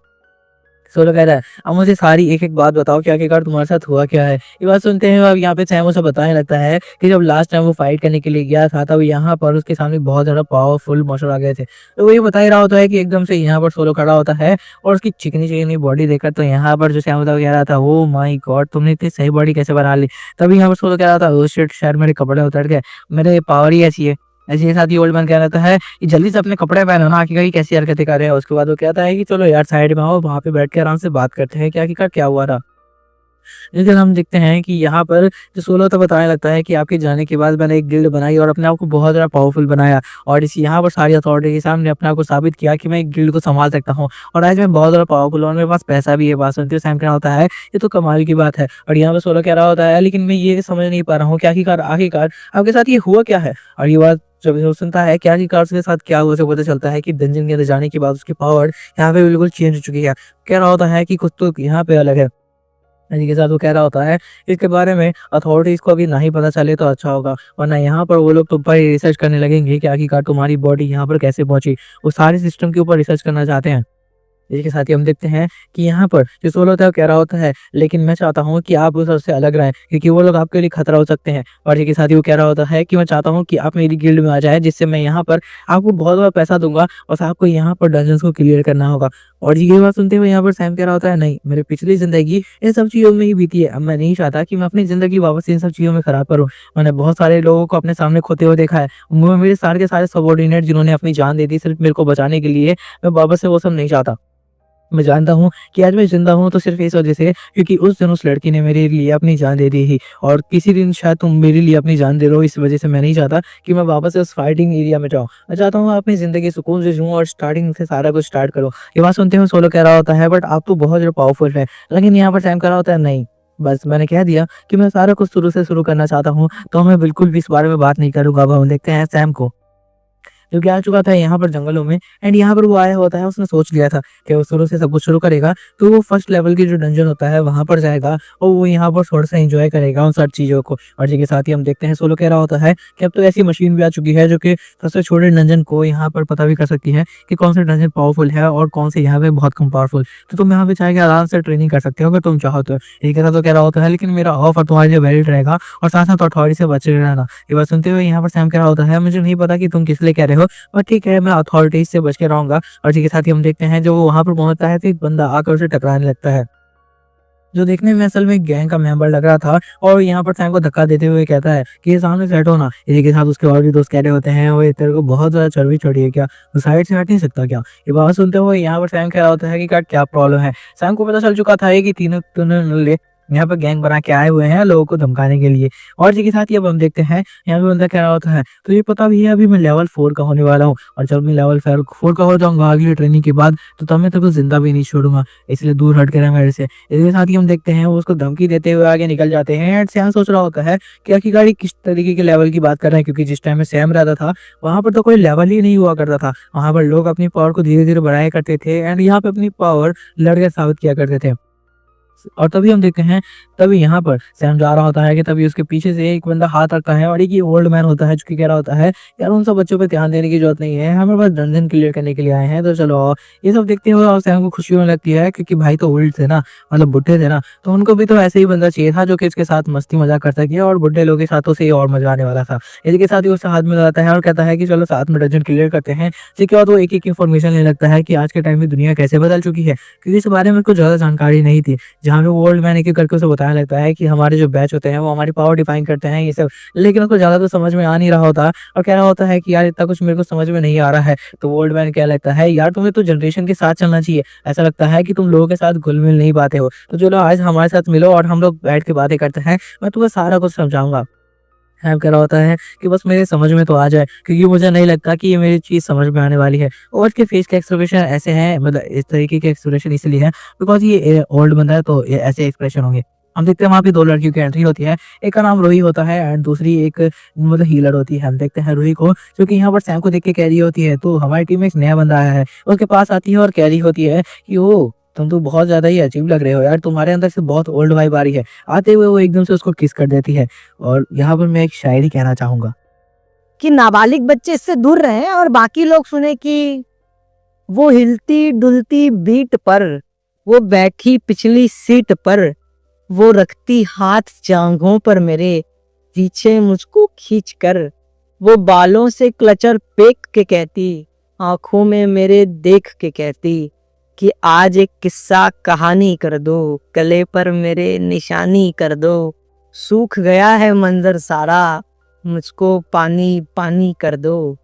सोलो कह रहा है, अब मुझे सारी एक-एक बात बताओ कि आखिरकार तुम्हारे साथ हुआ क्या है? ये बात सुनते हैं अब यहाँ पे सैम उसे बताने लगता है कि जब लास्ट टाइम वो फाइट करने के लिए गया था तब यहाँ पर उसके सामने बहुत ज़्यादा पावरफुल मॉन्स्टर आ गए थे। तो वो ये बता ही रहा होता है कि एकदम से यहाँ पर सोलो खड़ा होता है और उसकी चिकनी-चिकनी बॉडी देखकर तो यहाँ पर जो सैम होता है वो कह रहा था, ओह माय गॉड! तुमने इतनी सही बॉडी कैसे बना ली? तभी यहाँ पर सोलो कह रहा था, ओह शिट! शायद मेरे कपड़े उतर गए, मेरे पावर ही ऐसी है। ऐसे ही साथ ही ओल्ड मैन कह रहता है कि जल्दी से अपने कपड़े पहनो ना, आखिरकार ये कैसी हरकतें कर रहे हो। उसके बाद वो कहता है कि चलो यार साइड में आओ, वहाँ पे बैठ के आराम से बात करते हैं कि आखिरकार क्या हुआ था। लेकिन हम देखते हैं कि यहाँ पर जो सोलो तो बताने लगता है कि आपके जाने के बाद मैंने एक गिल्ड बनाई और अपने आप को बहुत ज़्यादा पावरफुल बनाया और इस यहाँ पर सारी अथॉरिटी के सामने अपने आप को साबित किया कि मैं एक गिल्ड को संभाल सकता हूँ और आज मैं बहुत ज़्यादा पावरफुल हूँ और मेरे पास पैसा भी है। बात सुनते हुए सैम कह रहा होता है, ये तो कमाल की बात है। और यहाँ पर सोलो कह रहा होता है, लेकिन मैं ये समझ नहीं पा रहा हूँ कि आखिरकार आखिरकार आपके साथ ये हुआ क्या है। और ये बात जब वो सुनता है कि आखिरकार उसके साथ क्या हुआ, उसे पता चलता है कि डंजन के अंदर जाने के बाद उसकी पावर यहाँ पे बिल्कुल चेंज हो चुकी है। कह रहा होता है कि कुछ तो यहाँ पे अलग है। इसी के साथ वो कह रहा होता है, इसके बारे में अथॉरिटीज़ को अभी ना ही पता चले तो अच्छा होगा, वरना यहाँ पर वो लोग तुम पर ही रिसर्च करने लगेंगे कि आखिरकार तुम्हारी बॉडी यहाँ पर कैसे पहुँची। वो सारे सिस्टम के ऊपर रिसर्च करना चाहते हैं। इसी के साथ ही हम देखते हैं कि यहाँ पर जो सोलो होता है वो कह रहा होता है, लेकिन मैं चाहता हूँ कि आप उस सबसे अलग रहें क्योंकि वो लोग आपके लिए खतरा हो सकते हैं। और इसी के साथ ही वो कह रहा होता है कि मैं चाहता हूँ कि आप मेरी गिल्ड में आ जाए, जिससे मैं यहाँ पर आपको बहुत बड़ा पैसा दूंगा और आपको यहाँ पर डंजन्स को क्लियर करना होगा। और ये बात सुनते हुए यहाँ पर सैम कह रहा होता है, नहीं, मेरी पिछली जिंदगी इन सब चीज़ों में ही बीती है, अब मैं नहीं चाहता कि मैं अपनी जिंदगी वापस इन सब चीज़ों में खराब करूँ। मैंने बहुत सारे लोगों को अपने सामने खोते हुए देखा है, वो मेरे सारे के सारे सबॉर्डिनेट जिन्होंने अपनी जान दे दी सिर्फ मेरे को बचाने के लिए, मैं वापस से वो सब नहीं चाहता। मैं जानता हूँ कि आज मैं ज़िंदा हूँ तो सिर्फ़ इस वज़ह से क्योंकि उस दिन उस लड़की ने मेरे लिए अपनी जान दे दी थी और किसी दिन शायद तुम मेरे लिए अपनी जान दे रहे हो, इस वज़ह से मैं नहीं चाहता कि मैं वापस से उस फाइटिंग एरिया में जाऊँ। मैं चाहता हूँ अपनी ज़िंदगी सुकून से जिऊँ और स्टार्टिंग से सारा कुछ स्टार्ट करो। ये बात सुनते हुए सोलो कह रहा होता है, बट आप तो बहुत ज़्यादा पावरफुल हैं। लेकिन यहाँ पर सैम कह रहा होता है, नहीं, बस मैंने कह दिया कि मैं सारा कुछ शुरू से शुरू करना चाहता हूँ, तो मैं बिल्कुल भी इस बारे में बात नहीं करूँगा। अब हम देखते हैं सैम को, जो कि आ चुका था यहाँ पर जंगलों में एंड यहाँ पर वो आया होता है, उसने सोच लिया था कि वो शुरू से सब कुछ शुरू करेगा, तो वो फर्स्ट लेवल की जो डंजन होता है वहाँ पर जाएगा और वो यहाँ पर थोड़ा सा एंजॉय करेगा उन सब चीज़ों को। और जी के साथ ही हम देखते हैं सोलो कह रहा होता है कि अब तो ऐसी मशीन भी आ चुकी है जो कि सबसे छोटे डंजन को यहाँ पर पता भी कर सकती है कि कौन सा डंजन पावरफुल है और कौन से यहाँ पे बहुत कम पावरफुल। तो तुम यहाँ पे चाहे आराम से ट्रेनिंग कर सकते हो अगर तुम चाहो तो। ये कहता तो कह रहा होता है, लेकिन मेरा ऑफर तुम्हारे लिए वैलिड रहेगा और साथ साथ अथॉरिटी से बचे रहना। ये बात सुनते हुए यहाँ पर सैम कह रहा होता है, मुझे नहीं पता कि तुम किस लिए कह रहे हो, पर ठीक है, मैं अथॉरिटीज से बच के रहूँगा। और इसी के साथ ही हम देखते हैं जो वो वहाँ पर पहुँचता है तो एक बंदा आकर उसे टकराने लगता है, जो देखने में असल में एक गैंग का मेंबर लग रहा था और यहाँ पर सैम को धक्का देते हुए कहता है कि ये सामने से हटो ना। इसी के साथ उसके और भी दोस्त कह रहे होते हैं, ओए तेरे को बहुत ज़्यादा चर्बी चढ़ी है क्या, तो साइड से हट नहीं सकता क्या। ये बात सुनते हुए यहाँ पर सैम कह रहा होता है कि क्या प्रॉब्लम है। सैम को पता चल चुका था कि तीनों तीनों यहाँ पर गैंग बना के आए हुए हैं लोगों को धमकाने के लिए। और इसी के साथ ही अब हम देखते हैं यहाँ पे बंदा कह रहा होता है, तो ये पता भी है अभी मैं लेवल 4 का होने वाला हूँ और जब मैं लेवल 4 का हो जाऊंगा अगली ट्रेनिंग के बाद, तो तब मैं तेरे को जिंदा भी नहीं छोड़ूंगा, इसलिए दूर हट के रह मेरे से। इसके साथ ही हम देखते हैं वो उसको धमकी देते हुए आगे निकल जाते हैं एंड सैम सोच रहा होता है कि आखिरकार ये किस तरीके के लेवल की बात कर रहे हैं, क्योंकि जिस टाइम में सैम रहता था वहां पर तो कोई लेवल ही नहीं हुआ करता था। वहां पर लोग अपनी पावर को धीरे धीरे बढ़ाया करते थे एंड यहाँ पे अपनी पावर लड़के साबित किया करते थे। और तभी हम देखते हैं, तभी यहाँ पर सैम जा रहा होता है कि तभी उसके पीछे से एक बंदा हाथ रखता है और एक ये ओल्ड मैन होता है जो कि कह रहा होता है, यार उन सब बच्चों पे ध्यान देने की जरूरत नहीं है, हमें बस डंजन क्लियर करने के लिए आए हैं, तो चलो आओ। ये सब देखते हुए और सैम को खुशी होने लगती है क्योंकि भाई तो ओल्ड थे ना, मतलब बुढ़े थे ना, तो उनको भी तो ऐसे ही बंदा चाहिए था जो कि इसके साथ मस्ती मजाक कर सके और बुढ़े लोगों के साथों से और मजा आने वाला था। इसके साथ ही उससे हाथ मिलाता है और कहता है कि चलो साथ में डंजन क्लियर करते हैं। इसके बाद वो एक एक इन्फॉर्मेशन लेने लगता है कि आज के टाइम में दुनिया कैसे बदल चुकी है, क्योंकि इस बारे में कुछ ज्यादा जानकारी नहीं थी। जहाँ पे वो ओल्ड मैन एक-एक करके उसे बताने लगता है कि हमारे जो बैच होते हैं वो हमारी पावर डिफाइन करते हैं ये सब। लेकिन उसको ज़्यादा तो समझ में आ नहीं रहा होता और कह रहा होता है कि यार इतना कुछ मेरे को समझ में नहीं आ रहा है। तो वो ओल्ड मैन कहने लगता है यार तुम्हें तो जनरेशन के साथ चलना चाहिए। ऐसा लगता है कि तुम लोगों के साथ घुल-मिल नहीं पाते हो। तो चलो आज हमारे साथ मिलो और हम लोग बैठ के बातें करते हैं। मैं तुम्हें सारा कुछ समझाऊँगा। हैव कह रहा होता है कि बस मेरे समझ में तो आ जाए, क्योंकि मुझे नहीं लगता कि ये मेरी चीज़ समझ में आने वाली है। और उसके फेस के एक्सप्रेशन ऐसे हैं, मतलब इस तरीके के एक्सप्रेशन इसलिए हैं बिकॉज़ ये ओल्ड बंदा है तो ये ऐसे एक्सप्रेशन होंगे। हम देखते हैं वहाँ पे 2 लड़कियों की एंट्री होती है। एक का नाम रूही होता है एंड दूसरी एक मतलब हीलर होती है। हम देखते हैं रूही को, जो कि यहाँ पर सैम को देख के कह रही होती है, तो हमारी टीम में एक नया बंदा आया है। उसके पास आती है और कह रही होती है कि ओह! तुम तो बहुत ज़्यादा ही अजीब लग रहे हो यार, तुम्हारे अंदर से बहुत ओल्ड वाइब आ रही है। आते हुए वो एकदम से उसको किस कर देती है। और यहाँ पर मैं एक शायरी कहना चाहूँगा। कि नाबालिग बच्चे इससे दूर रहें और बाकी लोग सुने कि वो हिलती डुलती बीट पर, वो बैठी पिछली सीट पर, वो रखती हाथ जांघों पर मेरे, पीछे मुझको खींच कर, वो बालों से क्लचर फेंक के कहती, आंखों में मेरे देख के कहती कि आज एक किस्सा कहानी कर दो, गले पर मेरे निशानी कर दो, सूख गया है मंजर सारा, मुझको पानी पानी कर दो।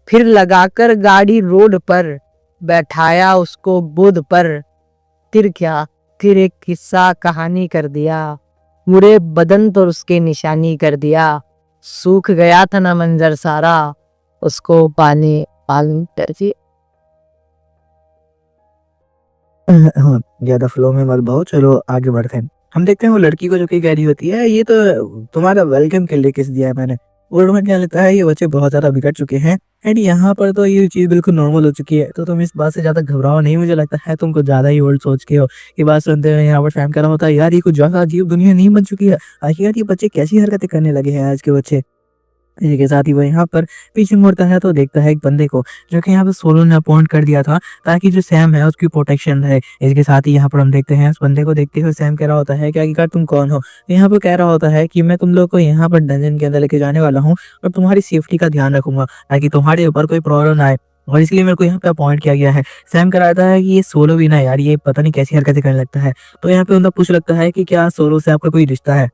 फिर लगाकर गाड़ी रोड पर, बैठाया उसको बोध पर, फिर क्या, फिर एक किस्सा कहानी कर दिया, पूरे बदन पर उसके निशानी कर दिया, सूख गया था ना मंजर सारा, उसको पानी पानी कर दिया। हाँ, ज़्यादा फ्लो में मत बहो, चलो आगे बढ़ते हैं। हम देखते हैं वो लड़की को जो कि कह रही होती है, ये तो तुम्हारा वेलकम के लिए किस दिया है मैंने। और मैं क्या लगता है ये बच्चे बहुत ज़्यादा बिगड़ चुके हैं एंड यहाँ पर तो ये चीज़ बिल्कुल नॉर्मल हो चुकी है। तो तुम इस बात से ज़्यादा घबराओ नहीं, मुझे लगता है तुम कुछ ज़्यादा ही ओल्ड सोच के हो। ये बात सुनते हुए यहाँ पर फैम कह रहा होता है, यार ये कुछ ज़्यादा अजीब दुनिया नहीं बन चुकी है? आखिर यार ये बच्चे कैसी हरकतें करने लगे हैं आज के बच्चे। इसी के साथ ही वो यहाँ पर पीछे मुड़ता है तो देखता है एक बंदे को, जो कि यहाँ पे सोलो ने अपॉइंट कर दिया था ताकि जो सैम है उसकी प्रोटेक्शन रहे। इसके साथ ही यहाँ पर हम देखते हैं उस बंदे को देखते हुए सैम कह रहा होता है कि आखिरकार तुम कौन हो? यहाँ पे कह रहा होता है कि मैं तुम लोग को यहाँ पर डंजन के अंदर लेके जाने वाला हूँ और तुम्हारी सेफ्टी का ध्यान रखूंगा ताकि तुम्हारे ऊपर कोई प्रॉब्लम ना आए। और इसलिए मेरे को यहाँ पे अपॉइंट किया गया है। सैम कह रहा है कि ये सोलो भी ना यार, ये पता नहीं कैसी हरकतें करने लगता है। तो यहाँ पे उनका पूछ लगता है कि क्या सोलो से आपका कोई रिश्ता है?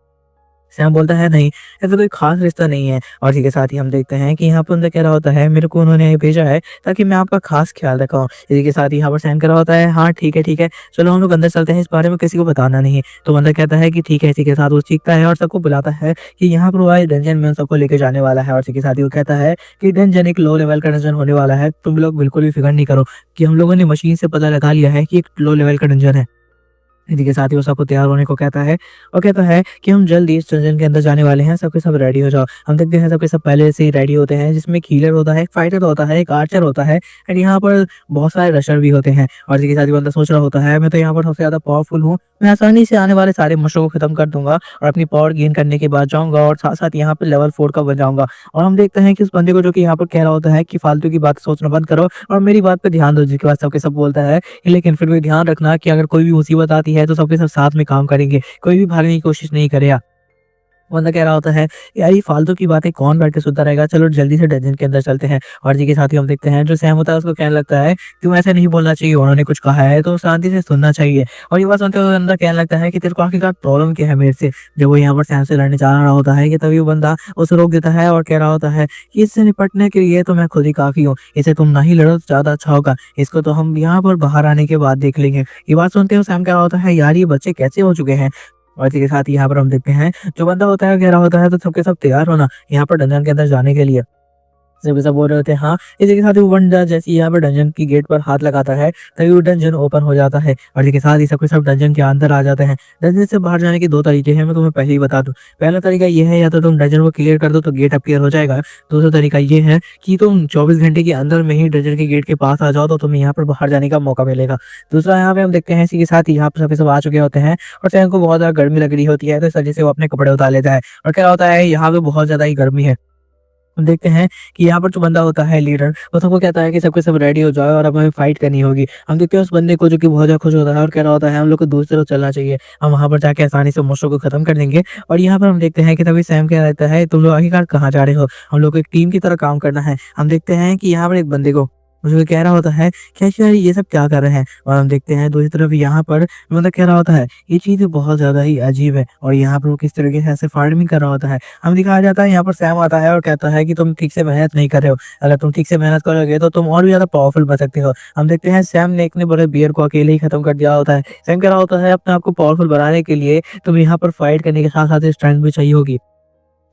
सैम बोलता है नहीं, ऐसा कोई खास रिश्ता नहीं है। और इसी के साथ ही हम देखते हैं कि यहाँ पर उनका कह रहा होता है मेरे को उन्होंने भेजा है ताकि मैं आपका खास ख्याल रखूँ। इसी के साथ ही यहाँ पर सैम कह रहा होता है हाँ ठीक है, चलो हम लोग अंदर चलते हैं, इस बारे में किसी को बताना नहीं है। तो बंदर कहता है कि ठीक है। इसी के साथ वो चीखता है और सबको बुलाता है कि यहाँ पर वो आए डंजन में उन सबको लेके जाने वाला है। और इसी के साथ ही वो कहता है कि डंजन एक लो लेवल का डंजन होने वाला है, तुम लोग बिल्कुल भी फिक्र नहीं करो, कि हम लोगों ने मशीन से पता लगा लिया है कि एक लो लेवल का डंजन है। इसी के साथ ही वो सबको तैयार होने को कहता है और कहता है कि हम जल्द ही इस डंजन के अंदर जाने वाले हैं, सब के सब रेडी हो जाओ। हम देखते हैं सबके सब पहले से ही रेडी होते हैं, जिसमें एक हीलर होता है, एक फाइटर होता है, एक आर्चर होता है एंड यहाँ पर बहुत सारे रशर भी होते हैं। और इसी के साथ ही बंदा सोच रहा होता है मैं तो यहाँ पर सबसे ज़्यादा पावरफुल हूँ, मैं आसानी से आने वाले सारे मशरों को खत्म कर दूंगा और अपनी पावर गेन करने के बाद जाऊंगा और साथ साथ यहाँ पर लेवल 4 का बन जाऊंगा। और हम देखते हैं कि उस बंदे को जो कि यहाँ पर कह रहा होता है कि फालतू की बात सोचना बंद करो और मेरी बात पे ध्यान दो, जिसके बाद सबके सब बोलता है लेकिन फिर भी ध्यान रखना कि अगर कोई भी मुसीबत आती है तो सबके सब साथ में काम करेंगे, कोई भी भागने की कोशिश नहीं करेगा। बंदा कह रहा होता है यार ये फालतू की बातें कौन बैठ के सुनता रहेगा, चलो जल्दी से डंजन के अंदर चलते हैं। और जी के साथ ही हम देखते हैं जो सैम होता है उसको कहने लगता है क्यों ऐसे नहीं बोलना चाहिए, उन्होंने कुछ कहा है तो शांति से सुनना चाहिए। और ये बात सुनते हुए अंदर कहने लगता है कि तेरे को आखिरकार प्रॉब्लम क्या है मेरे से। जब वो यहाँ पर सैम से लड़ने जा रहा होता है कि तभी वो बंदा उसे रोक देता है और कह रहा होता है कि इससे निपटने के लिए तो मैं खुद ही काफी हूँ, इसे तुम ना ही लड़ो तो ज्यादा अच्छा होगा, इसको तो हम यहाँ पर बाहर आने के बाद देख लेंगे। ये बात सुनते हुए सैम कह रहा होता है यार ये बच्चे कैसे हो चुके हैं। और इसी के साथ ही यहाँ पर हम देखते हैं जो बंदा होता है कह रहा होता है तो सबके सब तैयार होना यहाँ पर डंजन के अंदर जाने के लिए। सबके सब बोल रहे होते हैं हाँ। इसी के साथ ही वो बंदा जैसे ही यहाँ पर डंजन की गेट पर हाथ लगाता है तभी वो डंजन ओपन हो जाता है और इसी के साथ ही सबके सब डंजन के अंदर आ जाते हैं। डंजन से बाहर जाने के 2 तरीके हैं, मैं तुम्हें पहले ही बता दूं। पहला तरीका ये है या तो तुम डंजन को क्लियर कर दो तो गेट अपीयर हो जाएगा। दूसरा तरीका ये है कि तुम 24 घंटे के अंदर में ही डंजन के गेट के पास आ जाओ तो तुम्हें यहाँ पर बाहर जाने का मौका मिलेगा। दूसरा यहाँ पे हम देखते हैं इसी के साथ ही यहाँ पर सबके सब आ चुके होते हैं और सैम को बहुत ज्यादा गर्मी लग रही होती है तो इस वजह से वो अपने कपड़े उतार लेता है और क्या होता है यहाँ पे बहुत ज्यादा ही गर्मी है। हम देखते हैं कि यहाँ पर जो बंदा होता है लीडर, वो सबको कहता है कि सबके सब रेडी हो जाओ और अब हमें फाइट करनी होगी। हम देखते हैं उस बंदे को जो कि बहुत ज्यादा खुश होता है और कह रहा होता है हम लोग को दूसरी तरफ चलना चाहिए, हम वहां पर जाके आसानी से मोशो को खत्म कर देंगे। और यहाँ पर हम देखते हैं कि तभी सैम कह रहता है तुम लोग आखिरकार कहाँ जा रहे हो, हम लोग को एक टीम की तरह काम करना है। हम देखते हैं कि यहाँ पर एक बंदे को मुझे कह रहा होता है कि अच्छा ये सब क्या कर रहे हैं? और हम देखते हैं दूसरी तरफ यहाँ पर मतलब कह रहा होता है ये चीज़ बहुत ज़्यादा ही अजीब है और यहाँ पर वो किस तरीके से ऐसे फार्मिंग कर रहा होता है। हमें दिखाया जाता है यहाँ पर सैम आता है और कहता है कि तुम ठीक से मेहनत नहीं कर रहे हो। अगर तुम ठीक से मेहनत करोगे तो तुम और भी ज़्यादा पावरफुल बन सकते हो। हम देखते हैं सैम ने इतने बड़े बियर को अकेले ही खत्म कर दिया होता है। सैम कह रहा होता है अपने आप को पावरफुल बनाने के लिए तुम्हें यहाँ पर फाइट करने के साथ-साथ स्ट्रेंथ भी चाहिए होगी।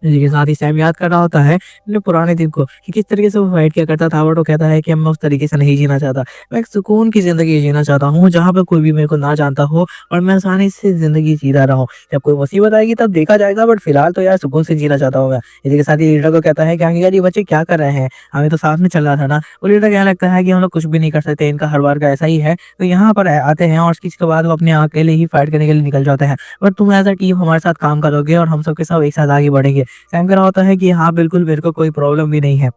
इसी के साथ ही सैम याद कर रहा होता है अपने पुराने दिन को कि किस तरीके से वो फाइट किया करता था बट वो कहता है कि अब मैं उस तरीके से नहीं जीना चाहता। मैं एक सुकून की ज़िंदगी जीना चाहता हूँ जहाँ पे कोई भी मेरे को ना जानता हो और मैं आसानी से ज़िंदगी जीता रहा हूँ। जब कोई मुसीबत आएगी तब देखा जाएगा बट फिलहाल तो यार सुकून से जीना चाहता हूँ मैं। इसी के साथ ही लीडर को कहता है कि आखिर यार ये बच्चे क्या कर रहे हैं? हमें तो साथ में चलना था ना। वो लीडर कहने लगता है कि हम लोग कुछ भी नहीं कर सकते, इनका हर बार का ऐसा ही है। तो यहाँ पर आते हैं और इसके बाद वो अपने अकेले ही फाइट करने के लिए निकल जाते हैं। बट तुम एज़ अ टीम हमारे साथ काम करोगे और हम सबके सब एक साथ आगे बढ़ेंगे। सैम कह रहा होता है कि हाँ, बिल्कुल मेरे को कोई प्रॉब्लम भी नहीं है।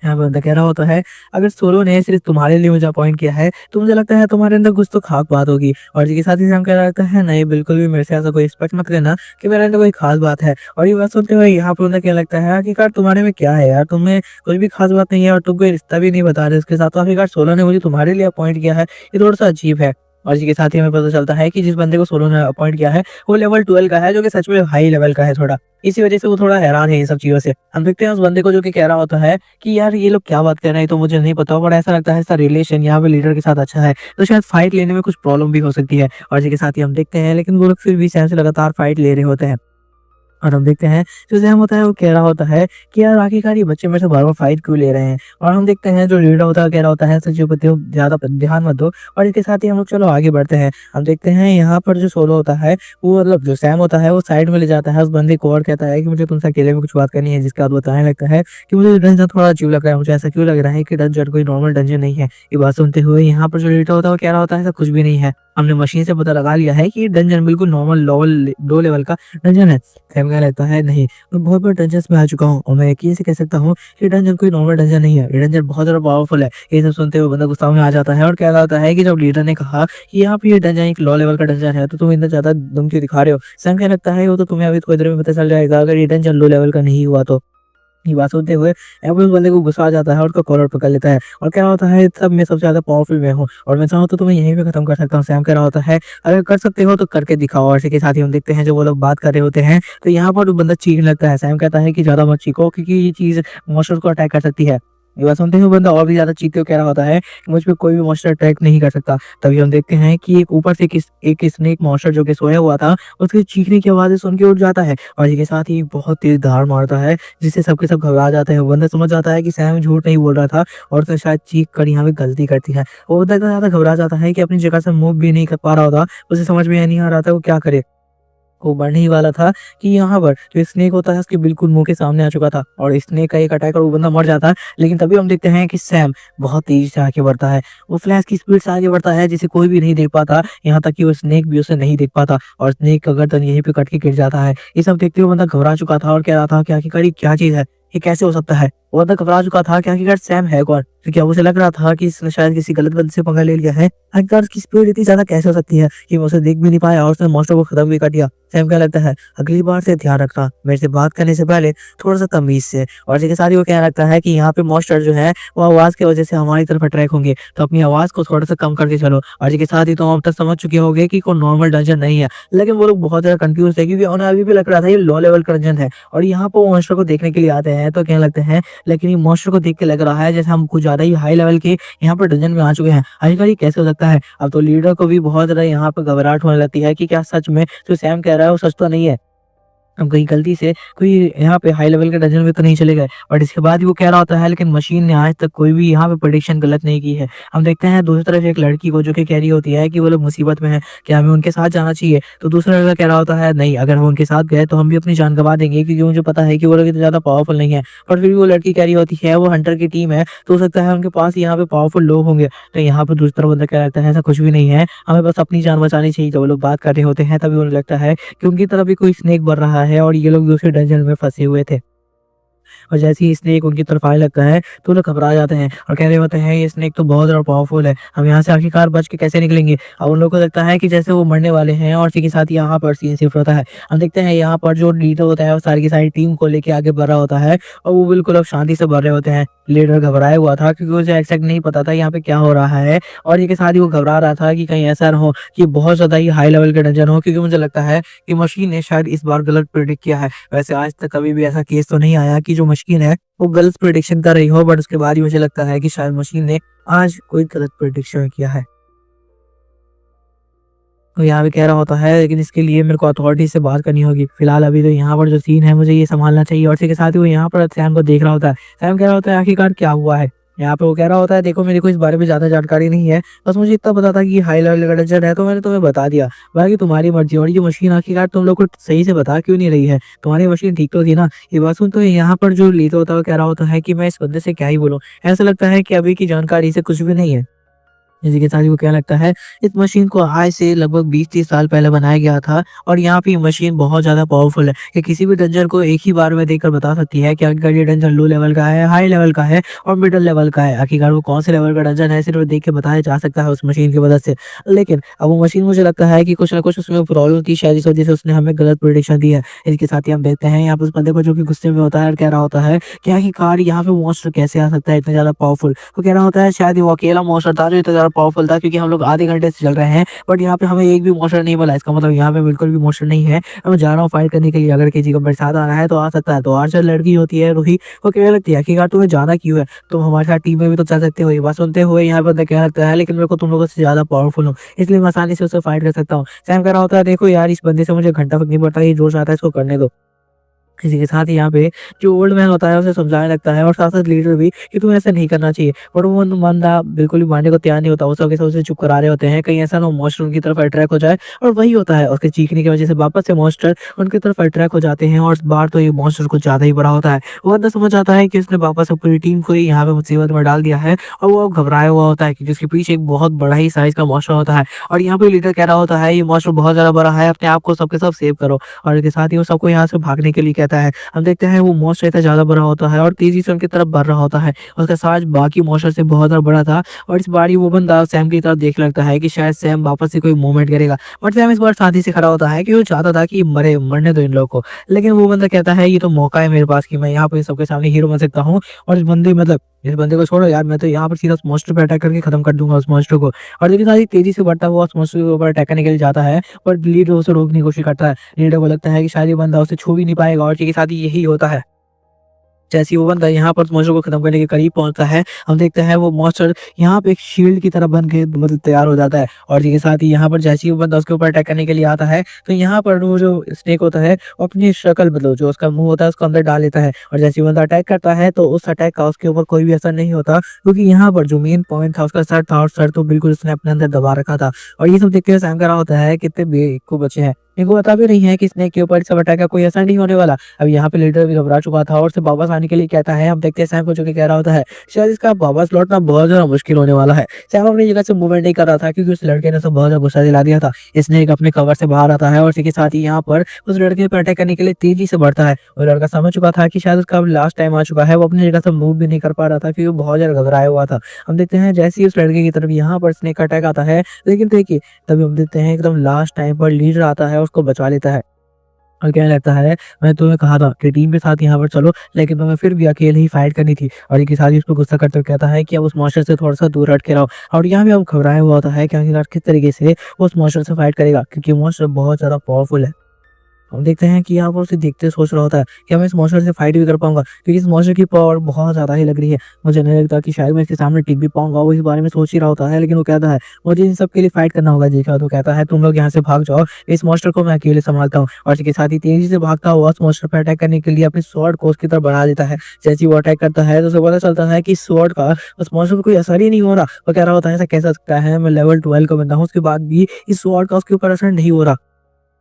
यहाँ पे बंदा कह रहा होता है अगर सोलो ने सिर्फ़ तुम्हारे लिए मुझे अपॉइंट किया है, तो मुझे लगता है तुम्हारे अंदर कुछ तो ख़ास बात होगी। और इसी के साथ ही सैम कह रहा होता है नहीं बिल्कुल भी मेरे से ऐसा कोई एक्सपेक्ट मत करना कि मेरे अंदर कोई ख़ास बात है। और ये बात सुनते हुए यहाँ पे बंदा कहने लगता है आखिरकार तुम्हारे में क्या है यार? तुम्हें कोई भी ख़ास बात नहीं है और तुम कोई रिश्ता भी नहीं बता रहे उसके साथ। तो आखिरकार सोलो ने मुझे तुम्हारे लिए अपॉइंट किया है, ये थोड़ा-सा अजीब है। और इसी के साथ ही हमें पता चलता है कि जिस बंदे को सोलो ने अपॉइंट किया है, वो लेवल 12 का है जो कि सच में हाई लेवल का है थोड़ा। इसी वजह से वो थोड़ा हैरान है इन सब चीज़ों से। हम देखते हैं उस बंदे को जो कि कह रहा होता है कि यार ये लोग क्या बात कर रहे हैं, ये तो मुझे नहीं पता बट ऐसा लगता है इसका रिलेशन यहाँ पे लीडर के साथ अच्छा है, तो शायद फाइट लेने में कुछ प्रॉब्लम भी हो सकती है। और इसी के साथ ही हम देखते हैं लेकिन वो लोग फिर भी सैम से लगातार फाइट ले रहे होते हैं। और हम देखते हैं जो सैम होता है वो कह रहा होता है कि यार आखिरकार ये बच्चे मेरे से बार-बार फाइट क्यों ले रहे हैं? और हम देखते हैं जो लीडर होता है कह रहा होता है सच्चियों पे ज़्यादा ध्यान मत दो और इसके साथ ही हम लोग चलो आगे बढ़ते हैं। हम देखते हैं यहाँ पर जो सोलो होता है वो मतलब जो सैम होता है वो साइड में ले जाता है उस बंदे को और कहता है कि मुझे तुमसे अकेले में कुछ बात करनी है जिसके बाद बताने लगता है कि मुझे डंजन थोड़ा अजीब लग रहा है। मुझे ऐसा क्यों लग रहा है कि डंजन कोई नॉर्मल डंजन नहीं है। ये बात सुनते हुए यहाँ पर जो लीडर होता है वो कह रहा होता है ऐसा कुछ भी नहीं है। हमने मशीन से पता लगा लिया है कि ये डंजन बिल्कुल नॉर्मल लेवल 2 लेवल का डंजन है। सैम कहने लगता है नहीं मैं बहुत बार डंजन्स में आ चुका हूँ और मैं यकीन से कह सकता हूँ कि डंजन कोई नॉर्मल डंजन नहीं है। ये डंजन बहुत ज़्यादा पावरफुल है। ये सब सुनते हुए बंदा गुस्सा में आ जाता है और कह रहा होता है कि जब लीडर ने कहा कि यहाँ पे ये डंजन एक लो लेवल का डंजन है तो तुम इतना ज़्यादा दम क्यों दिखा रहे हो? सैम कहने लगता है वो तो तुम्हें अभी थोड़ी देर में पता चल जाएगा अगर ये डंजन लो लेवल का नहीं हुआ तो। ये बात सुनते हुए एम्बुलेंस उस बंदे को गुस्सा आ जाता है और उसका कॉलर पकड़ लेता है और कह रहा होता है सब में सबसे ज़्यादा पावरफुल मैं हूँ और मैं चाहूँ तो तुम्हें यहीं पे खत्म कर सकता हूँ। सैम कह रहा होता है अगर कर सकते हो तो करके दिखाओ। और इसी के साथ ही हम देखते हैं जब वो लोग बात कर रहे होते हैं तो यहाँ पर वो बंदा चीखने लगता है। सैम कहता है कि ज़्यादा मत चीखो क्योंकि ये चीज़ मॉन्स्टर्स को अटैक कर सकती है। ये बात सुनते हुए बंदा और भी ज़्यादा चीखते हुए कह रहा होता है कि मुझ पे कोई भी मॉन्स्टर अटैक नहीं कर सकता। तभी हम देखते हैं कि एक ऊपर से एक स्नेक मॉन्स्टर जो कि सोया हुआ था उसकी चीखने की आवाज़ें सुन के उठ जाता है और इसके साथ ही बहुत तेज धाड़ मारता है जिससे सबके सब घबरा जाते हैं। वो बंदा समझ जाता है कि सैम झूठ नहीं बोल रहा था और उसने शायद चीख कर यहाँ पे गलती कर दी है। वो बंदा इतना ज़्यादा घबरा जाता है कि अपनी जगह से मूव भी नहीं कर पा रहा होता। उसे समझ में नहीं आ रहा था वो क्या करे। वो बढ़ने ही वाला था कि यहाँ पर जो स्नेक होता है उसके बिल्कुल मुँह के सामने आ चुका था और स्नेक का एक अटैक और वो बंदा मर जाता है। लेकिन तभी हम देखते हैं कि सैम बहुत तेज़ी से आगे बढ़ता है। वो फ्लैश की स्पीड से आगे बढ़ता है जिसे कोई भी नहीं देख पाता, यहाँ तक कि वो स्नेक भी उसे नहीं देख पाता और स्नेक का गर्दन यहीं पे कट के गिर जाता है। ये सब देखते हुए बंदा घबरा चुका था और कह रहा था कि आखिरकार ये क्या चीज़ है? ये कैसे हो सकता है? वो बंदा घबरा चुका था कि आखिरकार सैम है कौन? तो क्या उसे लग रहा था कि इसने शायद किसी गलत बंदे से पंगा ले लिया है? आखिरकार उसकी स्पीड इतनी ज़्यादा कैसे हो सकती है कि वो उसे देख भी नहीं पाया और उसने मॉन्स्टर को खत्म भी कर दिया। सैम क्या लगता है अगली बार से ध्यान रखना, मेरे से बात करने से पहले थोड़ा-सा तमीज़ से। और इसी के साथ ही वो कहने लगता है कि यहाँ पे मॉन्स्टर जो है वो आवाज़ की वज़ह से हमारी तरफ अट्रैक्ट होंगे, तो अपनी आवाज़ को थोड़ा-सा कम करके चलो। और इसी के साथ ही तुम अब तक समझ चुके होंगे कि कोई नॉर्मल डंजन नहीं है। लेकिन वो लोग बहुत ज़्यादा कन्फ्यूज़ थे क्योंकि उन्हें अभी भी लग रहा था ये लो लेवल का डंजन है और यहाँ पे वो मॉन्स्टर को देखने के लिए आते हैं तो कहने लगते हैं लेकिन ये मॉन्स्टर को देख के लग रहा है जैसे हम कुछ ज़्यादा ही हाई लेवल के यहाँ पर डंजन में आ चुके हैं। आखिरकार ये कैसे हो सकता है? अब तो लीडर को भी बहुत ज़्यादा यहाँ पे घबराहट होने लगती है कि क्या सच में जो सैम कह रहा है वो सच तो नहीं है। हम कहीं गलती से कोई यहाँ पे हाई लेवल के डंजन में तो नहीं चले गए। बट इसके बाद भी वो कह रहा होता है लेकिन मशीन ने आज तक कोई भी यहाँ पे प्रेडिक्शन गलत नहीं की है। हम देखते हैं दूसरी तरफ एक लड़की को जो कि कह रही होती है कि वो लोग मुसीबत में हैं, क्या हमें उनके साथ जाना चाहिए? तो दूसरा लड़का कह रहा होता है नहीं, अगर हम उनके साथ गए तो हम भी अपनी जान गँवा देंगे क्योंकि मुझे पता है कि वो लोग इतने ज़्यादा पावरफुल नहीं है। पर फिर भी वो लड़की कह रही होती है वो हंटर की टीम है, तो हो सकता है उनके पास यहाँ पे पावरफुल लोग होंगे। तो यहाँ पे दूसरी तरफ बंदा कह रहता है ऐसा कुछ भी नहीं है, हमें बस अपनी जान बचानी चाहिए। जब वो लोग बात कर रहे होते हैं तभी उन्हें लगता है कि उनकी तरफ भी कोई स्नेक बढ़ रहा है और ये लोग दूसरे डंजन में फँसे हुए थे। और जैसे ही स्नेक उनकी तरफ आने लगता है तो लोग घबरा जाते हैं और कह रहे होते हैं ये स्नेक तो बहुत ज़्यादा पावरफुल है, हम यहाँ से आखिरकार बच के कैसे निकलेंगे। अब उन लोगों को लगता है कि जैसे वो मरने वाले हैं और इसी के साथ यहाँ पर सीन शिफ्ट होता है। हम देखते हैं यहाँ पर जो लीडर होता है वो सारी की सारी टीम को लेके आगे बढ़ रहा होता है और वो बिल्कुल अब शांति से बढ़ रहे होते हैं। लीडर घबराया हुआ था क्योंकि उसे एग्जैक्ट नहीं पता था यहाँ पे क्या हो रहा है और ये के साथ ही वो घबरा रहा था कि कहीं ऐसा ना हो कि बहुत ज़्यादा ही हाई लेवल का डंजन हो, क्योंकि मुझे लगता है कि मशीन ने शायद इस बार गलत प्रेडिक्ट किया है। वैसे आज तक कभी भी ऐसा केस तो नहीं आया कि जो मशीन है वो गलत प्रेडिक्शन कर रही हो, बट उसके बाद ही मुझे लगता है कि शायद मशीन ने आज कोई गलत प्रेडिक्शन किया है। तो यहाँ पे कह रहा होता है लेकिन इसके लिए मेरे को अथॉरिटी से बात करनी होगी। फिलहाल अभी तो यहाँ पर जो सीन है मुझे ये संभालना चाहिए और इसी के साथ ही वो यहाँ पर सैम को देख रहा होता है। सैम कह रहा होता है आखिरकार क्या हुआ है। यहाँ पे वो कह रहा होता है देखो मेरे को इस बारे में ज़्यादा जानकारी नहीं है, बस मुझे इतना पता था कि ये हाई लेवल का डेंजर है तो मैंने तुम्हें बता दिया, बाकी तुम्हारी मर्जी। और ये मशीन आखिरकार तुम लोग को सही से बता क्यों नहीं रही है, तुम्हारी मशीन ठीक तो थी ना। ये बात सुन तो यहाँ पर जो लीडर होता है वो कह रहा होता है कि मैं इस बंदे से क्या ही बोलूँ, ऐसा लगता है कि अभी की जानकारी से कुछ भी नहीं है। इसी के साथ ही वो क्या लगता है इस मशीन को आज से लगभग 20-30 साल पहले बनाया गया था और यहाँ पे ये मशीन बहुत ज़्यादा पावरफुल है कि किसी भी डंजर को एक ही बार में देखकर बता सकती है कि आखिरकार ये डंजर लो लेवल का है, हाई लेवल का है और मिडिल लेवल का है। आखिरकार वो कौन से लेवल का डंजर है सिर्फ देख के बताया जा सकता है उस मशीन की मदद से। लेकिन अब वो मशीन मुझे लगता है कि कुछ ना कुछ उसमें प्रॉब्लम थी, शायद इस वजह से उसने हमें गलत प्रेडिक्शन दी है। इसके साथ ही हम देखते हैं यहाँ पर उस बंदे को जो कि गुस्से में होता है और कह रहा होता है कि आखिरकार यहाँ पे मॉन्स्टर कैसे आ सकता है इतना ज़्यादा पावरफुल। वो कह रहा होता है शायद वो अकेला मॉन्स्टर था जो इतना ज़्यादा पावरफुल था, क्योंकि हम लोग आधे घंटे से चल रहे हैं बट यहाँ पे हमें एक भी मॉन्स्टर नहीं मिला। इसका मतलब यहाँ पे बिल्कुल भी मॉन्स्टर नहीं है। मैं जा रहा हूँ फाइट करने के लिए, अगर किसी को मेरे साथ आना है तो आ सकता है। तो आर्चर लड़की होती है रूही, वो कहने लगती है आखिरकार तुम्हें जाना क्यों है, तुम हमारे साथ टीम में भी तो चल सकते हो। ये बात सुनते हुए यहाँ पर कहने लगता है लेकिन मेरे को तुम लोगों से ज्यादा पावरफुल हूँ इसलिए मैं आसानी से उससे फाइट कर सकता हूँ। सैम कह रहा होता है देखो यार इस बंदे से मुझे घंटा फर्क नहीं पड़ता, ये जो चाहता है इसको करने दो। इसी के साथ ही यहाँ पे जो ओल्ड मैन होता है उसे समझाने लगता है और साथ-साथ लीडर भी कि तुम्हें ऐसा नहीं करना चाहिए। बट वो बंदा बिल्कुल भी मानने को तैयार नहीं होता। वो सब के सब उसे चुप करा रहे होते हैं, कहीं ऐसा ना हो मॉन्स्टर उनकी तरफ अट्रैक्ट हो जाए। और वही होता है, उसके चीखने की वजह से वापस से मॉन्स्टर उनकी तरफ अट्रैक्ट हो जाते हैं और इस बार तो ये मॉन्स्टर कुछ ज़्यादा ही बड़ा होता है। वो बंदा समझ आता है कि उसने वापस से पूरी टीम को ही यहाँ पे मुसीबत में डाल दिया है और वो अब घबराया हुआ होता है क्योंकि उसके पीछे एक बहुत बड़ा ही साइज़ का मॉन्स्टर होता है। और यहाँ पे लीडर कह रहा होता है ये मॉन्स्टर बहुत ज़्यादा बड़ा है, अपने आप को सब के सब सेव करो। और इसके साथ ही वो सबको यहाँ से भागने के लिए कहता है। हम देखते हैं वो मॉन्स्टर इतना ज़्यादा बड़ा होता है और तेज़ी से उनकी तरफ बढ़ रहा होता है। उसका साइज़ बाकी मॉन्स्टर से बहुत ज़्यादा बड़ा था और इस बार ही वो बंदा सैम की तरफ देखने लगता है कि शायद सैम वापस से कोई मूवमेंट करेगा। बट सैम इस बार शांति से खड़ा होता है कि वो चाहता था कि मरने दो इन लोगों को। लेकिन वो बंदा कहता है ये तो मौका है मेरे पास कि मैं यहाँ पे सबके सामने हीरो बन सकता हूँ और इस बंदे को छोड़ो यार, मैं तो यहाँ पर सीधा उस मॉन्स्टर पे अटैक करके खत्म कर दूंगा उस मॉन्स्टर को। और देखिए सारी तेजी से बढ़ता हुआ उस मॉन्स्टर के ऊपर अटैक करने के लिए जाता है पर लीडर उसे रोकने की कोशिश करता है। लीडर को लगता है कि शायद ये बंदा उसे छू भी नहीं पाएगा और इसके साथ ही यही होता है। जैसे ही वो बंदा यहाँ पर उस मॉन्स्टर को खत्म करने के करीब पहुंचता है, हम देखते हैं वो मॉन्स्टर यहाँ पे एक शील्ड की तरह बन के मतलब तैयार हो जाता है। और इसके साथ ही यहाँ पर जैसे ही वो बंदा उसके ऊपर अटैक करने के लिए आता है तो यहाँ पर वो जो स्नेक होता है वो अपनी शक्ल मतलब जो उसका मुंह होता है उसको अंदर डाल लेता है। और जैसे ही बंदा अटैक करता है तो उस अटैक का उसके ऊपर कोई भी असर नहीं होता, क्योंकि यहाँ पर जो मेन पॉइंट था उसका सर था और सर तो बिल्कुल उसने अपने अंदर दबा रखा था। और ये सब देखते हुए सैम कह रहा होता है कितने बेवकूफ बच्चे हैं, इनको पता भी नहीं है कि स्नेक के ऊपर सब अटैक का कोई असर नहीं होने वाला। अब यहाँ पे लीडर भी घबरा चुका था और उसे वापस आने के लिए कहता है। हम देखते हैं सैम को जो कि कह रहा होता है शायद इसका वापस लौटना बहुत ज्यादा मुश्किल होने वाला है। सैम अपनी जगह से मूवमेंट नहीं कर रहा था क्योंकि उस लड़के ने उसे बहुत ज्यादा गुस्सा दिला दिया था। स्नेक अपने कवर से बाहर आता है और इसी के साथ ही यहाँ पर उस लड़के पर अटैक करने के लिए तेजी से बढ़ता है। वो लड़का समझ चुका था कि शायद उसका अब लास्ट टाइम आ चुका है। वो अपनी जगह से मूव भी नहीं कर पा रहा था क्योंकि वो बहुत ज्यादा घबराया हुआ था। हम देखते हैं जैसे ही उस लड़के की तरफ यहाँ पर स्नेक का अटैक आता है, लेकिन देखिए तभी हम देखते हैं एकदम लास्ट टाइम पर लीडर आता है उसको बचा लेता है और कहने लगता है मैं तुम्हें कहा था कि टीम के साथ यहाँ पर चलो, लेकिन तुम्हें फिर भी अकेले ही फाइट करनी थी। और एक साथ ही उसको गुस्सा करते हुए कहता है कि अब उस मॉन्स्टर से थोड़ा सा दूर हट के रहो। और यहाँ भी अब घबराया हुआ होता है कि आखिरकार किस तरीके से वो उस मॉन्स्टर से फाइट करेगा, क्योंकि मॉन्स्टर बहुत ज्यादा पावरफुल है। हम देखते हैं कि यहाँ पर उसे देखते सोच रहा होता है कि मैं इस मॉन्स्टर से फाइट भी कर पाऊंगा, क्योंकि इस मॉन्स्टर की पावर बहुत ज्यादा ही लग रही है। मुझे नहीं लगता कि शायद मैं इसके सामने टिक भी पाऊंगा। वो इस बारे में सोच ही रहा होता है, लेकिन वो कहता है मुझे इन सब के लिए फाइट करना होगा। देखा तो कहता है तुम लोग यहाँ से भाग जाओ, इस मॉन्स्टर को मैं अकेले संभालता हूँ। और इसके साथ ही तेजी से भागता हुआ उस मॉन्स्टर पर अटैक करने के लिए अपनी स्वॉर्ड को उसकी तरफ बढ़ा देता है। जैसे ही वो अटैक करता है तो उसे पता चलता है कि स्वॉर्ड का उस मॉन्स्टर पर कोई असर ही नहीं हो रहा। वो कह रहा होता है ऐसा कैसा सकता है, मैं लेवल 12 का बंदा हूँ, उसके बाद भी इस स्वॉर्ड का उसके ऊपर असर नहीं हो रहा।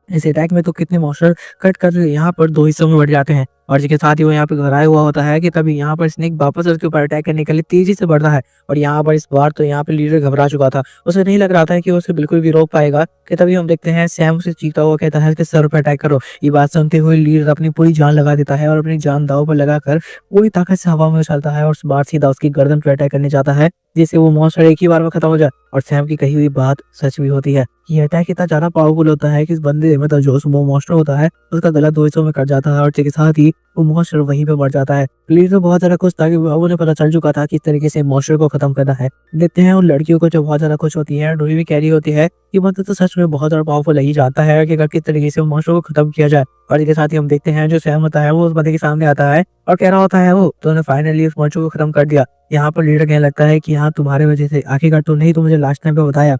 इस अटैक में तो कितने मॉन्स्टर कट कर यहाँ पर दो हिस्सों में बढ़ जाते हैं। और इसके साथ ही वो यहाँ पे घबराया हुआ होता है कि तभी यहाँ पर स्नेक वापस उसके ऊपर अटैक करने के लिए तेजी से बढ़ता है। और यहाँ पर इस बार तो यहाँ पे लीडर घबरा चुका था, उसे नहीं लग रहा था कि वो उसे बिल्कुल भी रोक पाएगा। कि तभी हम देखते हैं सैम उसे चीखता हुआ कहता है कि सर पे अटैक करो। ये बात सुनते हुए लीडर अपनी पूरी जान लगा देता है और अपनी जान दांव पर लगाकर पूरी ताकत से हवा में उछलता है और उस बार सीधा उसकी गर्दन पर अटैक करने जाता है, जिससे वो मॉन्स्टर एक ही बार में खत्म हो जाए। और सैम की कही हुई बात सच भी होती है। ये अटैक इतना ज्यादा पावरफुल होता है कि इस बंदे मतलब जो वो मॉन्स्टर होता है उसका गला दो हिस्सों में कट जाता है और इसके साथ ही वो मॉन्स्टर वहीं पे मर जाता है। लीडर तो बहुत ज्यादा खुश था कि अब उन्हें पता चल चुका था कि इस तरीके से मॉन्स्टर को खत्म करना है। देखते हैं उन लड़कियों को जो बहुत ज्यादा खुश होती है, डोरी भी कह रही होती है कि मतलब तो सच में बहुत ज्यादा पावरफुल ही जाता है कि अगर किस तरीके से मॉन्स्टर को खत्म किया जाए। और इसके साथ ही हम देखते हैं जो सैम होता है वो उस बंदे के सामने आता है और कह रहा होता है वो तो उन्हें फाइनली उस मॉन्स्टर को खत्म कर दिया। यहाँ पर लीडर कहने लगता है कि हाँ तुम्हारे वजह से, आखिरकार तो नहीं तो मुझे लास्ट टाइम पे बताया।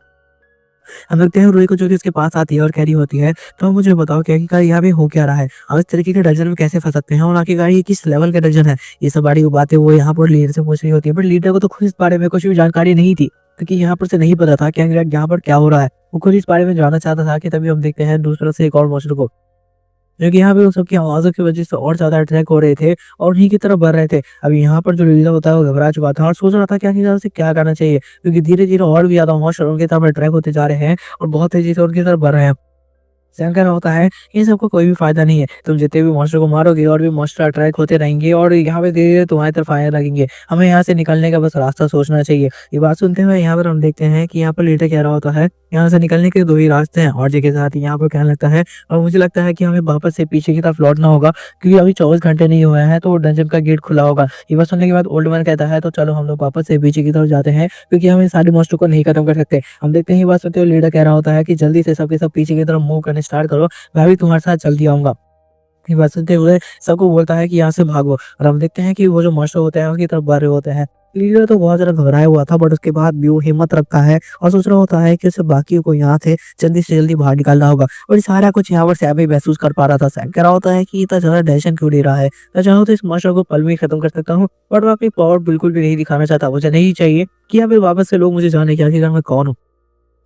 हम देखते हैं रूही को जो कि उसके पास आती है और कह रही होती है तो मुझे बताओ कि आखिरकार यहाँ पे हो क्या रहा है, अब इस तरीके के डंजन में कैसे फंस सकते हैं और आखिरकार ये किस लेवल का डंजन है। ये सब बड़ी बातें वो यहाँ पर लीडर से पूछ रही होती है, बट लीडर को तो खुद इस बारे में कुछ भी जानकारी नहीं थी क्योंकि यहाँ पर से नहीं पता था कि आखिरकार यहाँ पर क्या हो रहा है। वो खुद इस बारे में जानना चाहता था कि तभी हम देखते हैं दूसरों से एक और मॉन्स्टर को जो कि यहाँ पे उन सबकी आवाज़ों की वजह से और ज़्यादा अट्रैक्ट हो रहे थे और उन्हीं की तरफ बढ़ रहे थे। अब यहाँ पर जो लीडर होता है वो घबरा चुका था और सोच रहा था कि आखिरकार से क्या करना चाहिए, क्योंकि धीरे-धीरे और भी ज़्यादा मॉन्स्टर उनकी तरफ अट्रैक्ट होते जा रहे हैं और बहुत तेज़ी से उनकी तरफ बढ़ रहे हैं। सैम कह रहा होता है इन सबका कोई भी फायदा नहीं है, तुम जितने भी मॉन्स्टर को मारोगे और भी मॉन्स्टर अट्रैक्ट होते रहेंगे और यहाँ पे धीरे धीरे तुम्हारी तरफ आने लगेंगे, हमें यहाँ से निकलने का बस रास्ता सोचना चाहिए। ये बात सुनते हुए यहाँ पर हम देखते हैं कि यहाँ पर लीडर कह रहा होता है यहाँ से निकलने के दो ही रास्ते हैं और के साथ ही यहाँ पर कहने लगता है और मुझे लगता है कि हमें वापस से पीछे की तरफ लौटना होगा क्योंकि अभी 24 घंटे नहीं हुए हैं तो डंजन का गेट खुला होगा। ये बात सुनने के बाद ओल्ड मैन कहता है तो चलो हम लोग वापस से पीछे की तरफ जाते हैं क्योंकि हम इन सारे मॉन्स्टर को नहीं खत्म कर सकते। हम देखते हैं ये बात सुनते हुए लीडर कह रहा होता है कि जल्दी से सबके सब पीछे की तरफ मूव करने स्टार्ट करो, मैं भी तुम्हारे साथ जल्दी आऊंगा। ये बात सुनते हुए सबको बोलता है कि यहाँ से भागो और हम देखते हैं कि वो जो मॉन्स्टर होते हैं उनकी तरफ बढ़ रहे होते हैं। लीडर तो बहुत ज्यादा घबराया हुआ था बट उसके बाद भी वो हिम्मत रखता है और सोच रहा होता है कि उसे बाकियों को यहाँ से जल्दी से जल्दी बाहर निकालना होगा। और ये सारा कुछ यहाँ पर सैम भी महसूस कर पा रहा था। सैम कह रहा होता है कि इतना ज्यादा टेंशन क्यों ले रहा है, मैं चाहूँ तो इस मॉन्स्टर को पल में ही खत्म कर सकता हूँ बट मैं अपनी पावर बिल्कुल भी नहीं दिखाना चाहता। मुझे नहीं चाहिए कि यहाँ पे वापस से लोग मुझे जाने की आखिरकार मैं कौन हूँ।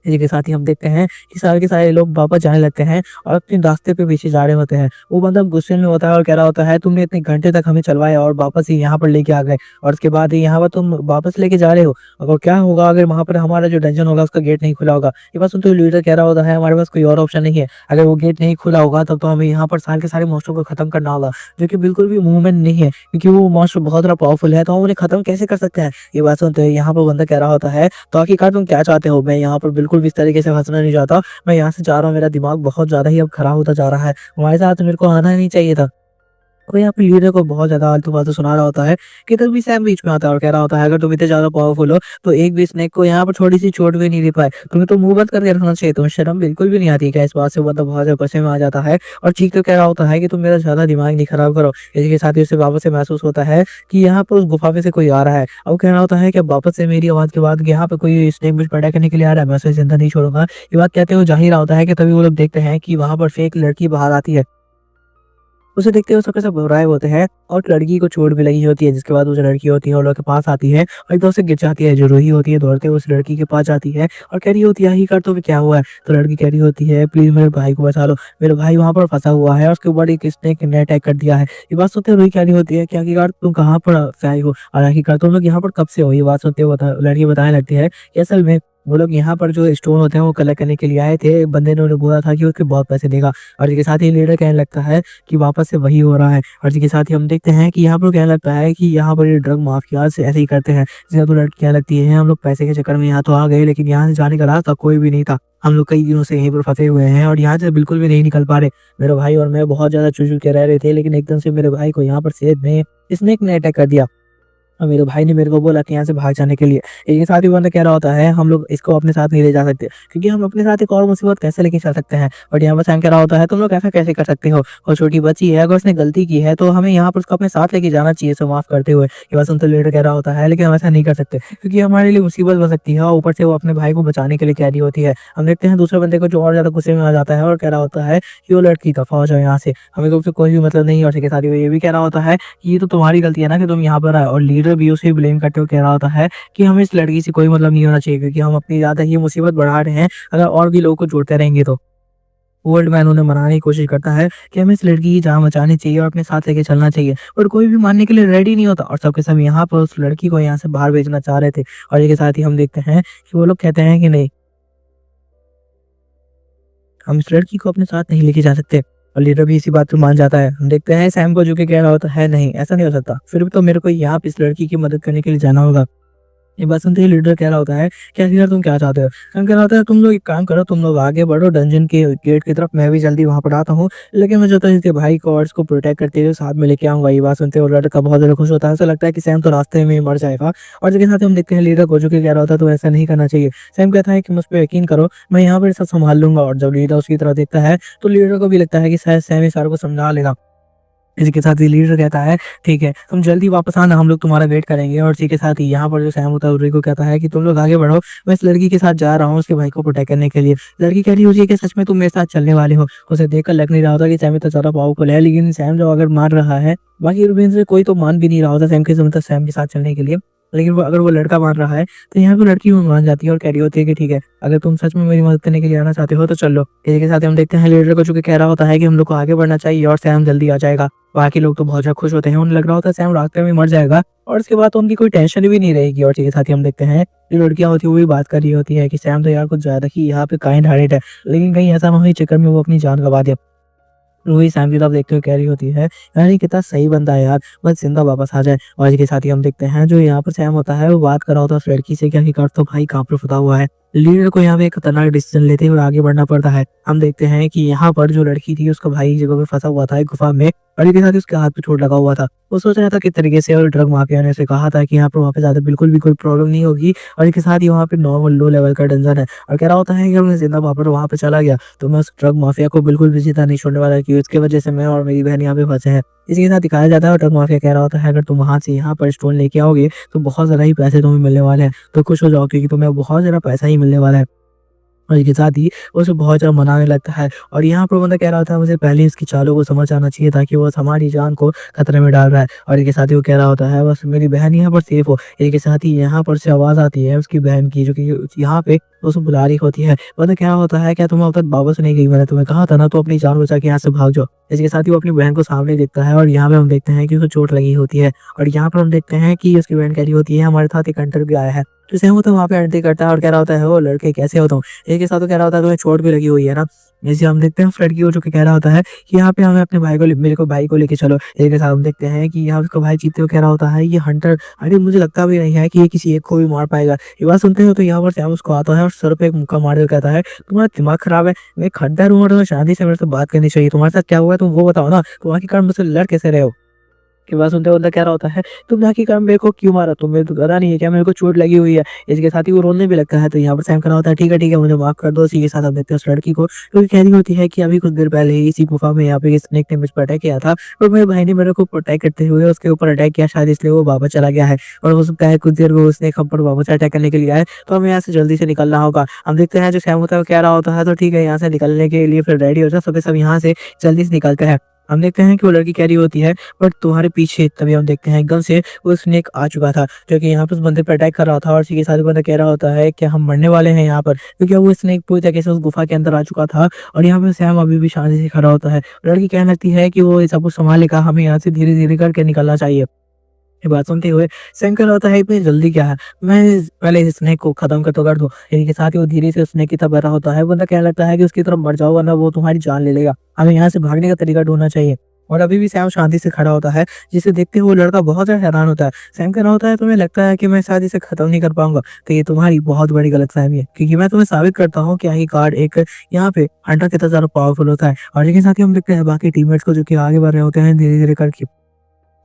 इसी के साथ ही हम देखते हैं कि सारे के सारे लोग वापस जाने लगते हैं और अपने रास्ते पे पीछे जा रहे होते हैं। वो बंदा गुस्से में होता है और कह रहा होता है तुमने इतने घंटे तक हमें चलवाया और वापस ही यहाँ पर लेके आ गए और उसके बाद ही यहाँ पर तुम वापस लेके जा रहे हो, अगर क्या होगा अगर वहाँ पर हमारा जो डंजन होगा उसका गेट नहीं खुला होगा। ये बात सुनते हुए लीडर कह रहा होता है हमारे पास कोई और ऑप्शन नहीं है, अगर वो गेट नहीं खुला होगा तब तो हमें यहाँ पर सारे के सारे मॉन्स्टर को खत्म करना होगा, जो कि बिल्कुल भी मूवमेंट नहीं है क्योंकि वो मॉन्स्टर बहुत ज्यादा पावरफुल है तो हम उन्हें खत्म कैसे कर सकते हैं। ये बात सुनते हुए यहाँ पर बंदा कह रहा होता है तो आखिरकार तुम क्या चाहते हो, मैं यहाँ पर बिल्कुल भी इस तरीके से नहीं चाहता, मैं यहाँ से जा रहा हूँ, मेरा दिमाग बहुत ज्यादा ही अब खराब होता जा रहा है, हमारे साथ मेरे को आना नहीं चाहिए था। कोई यहाँ पे लीडर को बहुत ज्यादा आलतू फालतू सुना रहा होता है कि तभी सैम बीच में आता है और कह रहा होता है अगर तुम इतने ज्यादा पावरफुल हो तो एक भी स्नेक को यहाँ पर थोड़ी सी चोट भी नहीं दे पाए, तुम्हें तो मुंह बंद करके रखना चाहिए, तुम्हें शर्म बिल्कुल भी नहीं आती क्या। इस बात से बंदा बहुत ज्यादा गुस्से में आ जाता है और चीख कर कह रहा होता है कि तुम मेरा ज्यादा दिमाग नहीं खराब करो। इसी के साथ ही उसे वापस से महसूस होता है कि यहाँ पर उस गुफा में से कोई आ रहा है और कह रहा होता है कि वापस से मेरी आवाज के बाद यहाँ पे कोई स्नेक मुझे पैदा करने के लिए आ रहा है, मैं उसे जिंदा नहीं छोड़ूंगा। ये बात कहते हुए जा ही रहा होता है कि तभी वो लोग देखते हैं कि वहां पर फेक लड़की बाहर आती है। उसे देखते हुए सबके सब घबराए होते हैं और लड़की को चोट भी लगी होती है, जिसके बाद वो जो लड़की होती है वो लोग के पास आती है और एकदम से गिर जाती है। जो रूही होती है दौड़ते हुए उस लड़की के पास जाती है और कह रही होती है ही कर तो क्या हुआ है। तो लड़की कह रही होती है प्लीज मेरे भाई को बचा लो, मेरे भाई वहां पर फंसा हुआ है और उसके ऊपर एक स्नेक ने अटैक कर दिया है। ये बात सुनते हुए रूही कह रही होती है कि आखिरकार तुम कहाँ पर से आई हो और आखिरकार तुम लोग यहाँ पर कब से हो। ये बात सुनते हुए लड़की बताने लगती है कि असल में वो लोग यहाँ पर जो स्टोन होते हैं वो कलेक्ट करने के लिए आए थे, बंदे ने उन्हें बोला था कि उसके बहुत पैसे देगा। और इसके साथ ही लीडर कहने लगता है कि वापस से वही हो रहा है और इसके साथ ही हम देखते हैं कि यहाँ पर कहने लगता है कि यहाँ पर ये ड्रग माफिया से ऐसे ही करते हैं। जिसे तो लड़की कहने लगती है हम लोग पैसे के चक्कर में यहाँ तो आ गए लेकिन यहाँ से जाने का रास्ता कोई भी नहीं था, हम लोग कई दिनों से यहीं पर फंसे हुए हैं और यहाँ से बिल्कुल भी नहीं निकल पा रहे। मेरे भाई और मैं बहुत ज्यादा चुचू के रह रहे थे लेकिन एकदम से मेरे भाई को यहाँ पर सेब में स्नेक ने अटैक कर दिया और मेरे भाई ने मेरे को बोला कि यहाँ से भाग जाने के लिए। एक साथ ही बंदा कह रहा होता है हम लोग इसको अपने साथ नहीं ले जा सकते क्योंकि हम अपने साथ एक और मुसीबत कैसे लेके चल सकते हैं। बट यहाँ पर सैम कह रहा होता है तुम लोग ऐसा कैसे कर सकते हो, और छोटी बच्ची है अगर उसने गलती की है तो हमें यहाँ पर उसको अपने साथ लेके जाना चाहिए, उसे माफ करते हुए। ये बात सुनते लीडर कह रहा होता है लेकिन हम ऐसा नहीं कर सकते क्योंकि हमारे लिए मुसीबत बन सकती है और ऊपर से वो अपने भाई को बचाने के लिए कह रही होती है। हम देखते हैं दूसरे बंदे को जो और ज्यादा गुस्से में आ जाता है और कह रहा होता है कि वो लड़की दफा हो जाओ यहाँ से, हमें तो उससे कोई भी मतलब नहीं। और इसके साथ ये भी कह रहा होता है कि ये तो तुम्हारी गलती है ना कि तुम यहाँ पर आए, और लीडर भी उसे ब्लेम करते हुए कह रहा होता है कि हमें इस लड़की से कोई मतलब नहीं होना चाहिए क्योंकि हम अपनी ज्यादा ही मुसीबत बढ़ा रहे हैं अगर और भी लोगों को जोड़ते रहेंगे तो। ओल्ड मैन उन्हें मनाने की कोशिश करता है कि हमें इस लड़की की जान बचानी चाहिए और अपने साथ लेके चलना चाहिए, पर कोई भी मानने के लिए रेडी नहीं होता और सबके सब यहाँ पर उस लड़की को यहाँ से बाहर भेजना चाह रहे थे। और इसके साथ ही हम देखते हैं कि वो लोग कहते हैं कि नहीं, हम इस लड़की को अपने साथ नहीं लेके जा सकते। और लीडर भी इसी बात पे मान जाता है। हम देखते हैं सैम को जो कि कह रहा होता है नहीं, ऐसा नहीं हो सकता, फिर भी तो मेरे को यहाँ पे इस लड़की की मदद करने के लिए जाना होगा। ये बात सुनते ही लीडर कह रहा होता है क्या लीडर तुम क्या चाहते हो? हम कह रहा होता है तुम लोग एक काम करो, तुम लोग आगे बढ़ो डंजन के गेट की तरफ, मैं भी जल्दी वहां पर आता हूँ, लेकिन मैं जो तो इसके भाई को और इसको प्रोटेक्ट करते हुए साथ में लेके आऊंगा। ये बात सुनते हुए लड़का बहुत ज्यादा खुश होता है, ऐसा लगता है कि सैम तो रास्ते में ही मर जाएगा। और जिसके साथ ही हम देखते हैं लीडर को जो कि कह रहा होता है तो ऐसा नहीं करना चाहिए। सैम कहता है कि मुझ पर यकीन करो, मैं यहाँ पर सब संभाल लूंगा। और जब लीडर उसकी तरफ देखता है तो लीडर को भी लगता है कि शायद सैम इस सारे को समझा लेगा। इसके साथ ही लीडर कहता है ठीक है तुम जल्दी वापस आना, हम लोग तुम्हारा वेट करेंगे। और इसी के साथ ही यहाँ पर जो सैम होता है उरी को कहता है कि तुम लोग आगे बढ़ो, मैं इस लड़की के साथ जा रहा हूँ उसके भाई को प्रोटेक्ट करने के लिए। लड़की कह रही होती है कि सच में तुम मेरे साथ चलने वाले हो। उसे देखकर लग नहीं रहा होता कि सैम इतना ज्यादा पावरफुल है, लेकिन सैम जो अगर मान रहा है, बाकी रूबेन से कोई तो मान भी नहीं रहा होता सैम के मतलब सैम के साथ चलने के लिए, लेकिन वो अगर वो लड़का मान रहा है तो यहाँ पे लड़की भी मान जाती है और कह रही होती है कि ठीक है अगर तुम सच में मेरी मदद करने के लिए आना चाहते हो तो चलो। इसी के साथ ही हम देखते हैं लीडर को जो कि कह रहा होता है कि हम लोग को आगे बढ़ना चाहिए और सैम जल्दी आ जाएगा। बाकी लोग तो बहुत ज्यादा खुश होते हैं, उन्हें लग रहा होता है सैम रास्ते में मर जाएगा और इसके बाद तो उनकी कोई टेंशन भी नहीं रहेगी। और इसके साथ ही हम देखते हैं जो लड़कियां होती है वो भी बात कर रही होती है कि सैम तो यार कुछ ज्यादा ही यहाँ पे काइंड हार्टेड है, लेकिन कहीं ऐसा ना हो चक्कर में वो अपनी जान गवा दे। रूही सैम की तरफ देखते हुए कह रही होती है यार ये कितना सही बंदा है यार, बस जिंदा वापस आ जाए। और इसके साथ ही हम देखते हैं जो यहाँ पर सैम होता है वो बात कर रहा होता है उस लड़की से, क्या कि कर तो भाई कहाँ पर फंसा हुआ है। लीडर को यहाँ पे एक खतरनाक डिसीजन लेते हुए आगे बढ़ना पड़ता है। हम देखते हैं कि यहाँ पर जो लड़की थी उसका भाई जगह पे फंसा हुआ था एक गुफा में, और इसके साथ ही उसके हाथ पे चोट लगा हुआ था। वो सोच रहा था किस तरीके से, और ड्रग माफिया ने उसे कहा था कि यहाँ पर वहाँ पे ज्यादा बिल्कुल भी कोई प्रॉब्लम नहीं होगी, और इसके साथ ही वहाँ पे नॉर्मल लो लेवल का डंजन है। और कह रहा होता है कि अगर मैं जिंदा वापस वहाँ पे चला गया तो मैं उस ड्रग माफिया को बिल्कुल भी जिंदा नहीं छोड़ने वाला, कि उसकी वजह से मैं और मेरी बहन यहाँ पे फंसे हैं। इसी के साथ दिखाया जाता है और ड्रग माफिया कह रहा होता है अगर तुम वहां से यहाँ पर स्टोन लेके आओगे तो बहुत ज्यादा ही पैसे तुम्हें मिलने वाले हैं, तो खुश हो जाओ क्योंकि तुम्हें बहुत ज्यादा पैसा ही मिलने वाला है। और इसके साथ ही वो उसे बहुत ज़्यादा मनाने लगता है। और यहाँ पर बंदा कह रहा था मुझे पहले इसकी चालों को समझ आना चाहिए था कि वो हमारी जान को खतरे में डाल रहा है। और इसके साथ ही वो कह रहा होता है बस मेरी बहन यहाँ पर सेफ हो। इसके साथ ही यहाँ पर से आवाज़ आती है उसकी बहन की जो कि यहाँ पे उसे बुला रही होती है। बंदा क्या होता है क्या तुम अब तक वापस नहीं गई, मैंने तुम्हें कहा था ना, तो अपनी जान बचा के यहाँ से भाग जाओ। इसके साथ ही वो अपनी बहन को सामने देखता है और यहाँ पे हम देखते हैं कि उसे चोट लगी होती है। और यहाँ पर हम देखते हैं कि उसकी बहन कह रही होती है हमारे साथ एक हंटर भी आया है। तो सैम तो वहाँ पे एंट्री करता है और कह रहा होता है ओ लड़के कैसे हो तुम। एक साथ तो कह रहा होता है तुम्हें चोट भी लगी हुई है ना। जैसे हम देखते हैं उस लड़की को जो कि कह रहा होता है कि यहाँ पे हमें अपने भाई को मेरे को भाई को लेके चलो। एक साथ हम देखते हैं कि यहाँ उसका भाई जीतते हुए कह रहा होता है ये हंटर, अरे मुझे लगता भी नहीं है कि ये किसी एक को भी मार पाएगा। ये बात सुनते हो तो यहाँ पर सैम उसको आता है और सर पे एक मुक्का मार कर कहता है तुम्हारा दिमाग खराब है, मैं एक हंटर हूँ और तुम्हें शांति से मेरे से बात करनी चाहिए, तुम्हारे साथ क्या हुआ है तुम वो बताओ ना, तुम आखिरकार मुझसे लड़ कैसे रहे हो। की बात सुनते बंदा कह रहा होता है तुमने आखिरकार मेरे को क्यों मारा, तुम्हें तो पता नहीं है क्या मेरे को चोट लगी हुई है। इसके साथ ही वो रोने भी लगता है। तो यहाँ पर सैम कहना होता है ठीक है मुझे माफ कर दो। इसी के साथ हम देखते हैं उस लड़की को जो कह रही होती है कि अभी कुछ देर पहले ही इसी गुफा में यहाँ पे स्नेक ने मुझ पर अटैक किया था और मेरे भाई ने मेरे को प्रोटेक्ट करते हुए उसके ऊपर अटैक किया, शायद इसलिए वो वापस चला गया है। और हो सकता है कुछ देर वो स्नेक हम पर वापस अटैक करने के लिए आए, तो हमें यहाँ से जल्दी से निकलना होगा। हम देखते हैं जो सैम होता है वो कह रहा होता है तो ठीक है यहाँ से निकलने के लिए फिर रेडी हो जाओ, सब यहाँ से जल्दी से निकलते हैं। हम देखते हैं कि वो लड़की कह रही होती है बट तुम्हारे पीछे, तभी हम देखते हैं एकदम से वो स्नेक आ चुका था जो कि यहाँ पर उस बंदे पर अटैक कर रहा था। और इसी के साथ बंदा कह रहा होता है कि हम मरने वाले हैं यहाँ पर, क्योंकि वो स्नेक पूरी तरीके से उस गुफा के अंदर आ चुका था। और यहाँ पे सैम अभी भी शांति से खड़ा होता है। लड़की कहने लगती है कि वो सब कुछ संभालेगा, हमें यहाँ से धीरे धीरे करके निकलना चाहिए। ये बात सुनते हुए सैम कह रहा होता है इतनी जल्दी क्या है, मैं पहले इस स्नेक को खत्म कर दूं। इसी के साथ ही वो धीरे से स्नेक की तरफ बढ़ रहा होता है। बंदा कहने लगता है कि उसकी तरफ बढ़ जाओ वरना वो तुम्हारी जान ले लेगा, हमें यहाँ से भागने का तरीका ढूंढना चाहिए। और अभी भी सैम शांति से खड़ा होता है, जिसे देखते हुए वो लड़का बहुत ज्यादा हैरान होता है। सैम कह रहा होता है तुम्हें लगता है कि मैं शायद इसे खत्म नहीं कर पाऊंगा, तो ये तुम्हारी बहुत बड़ी गलतफहमी है, क्योंकि मैं तुम्हें साबित करता हूँ कि आई कार्ड एक यहाँ पे हंटर कितना ज्यादा पावरफुल होता है। और इसके साथ ही हम देखते हैं बाकी टीममेट्स को जो कि आगे बढ़ रहे होते हैं धीरे धीरे करके।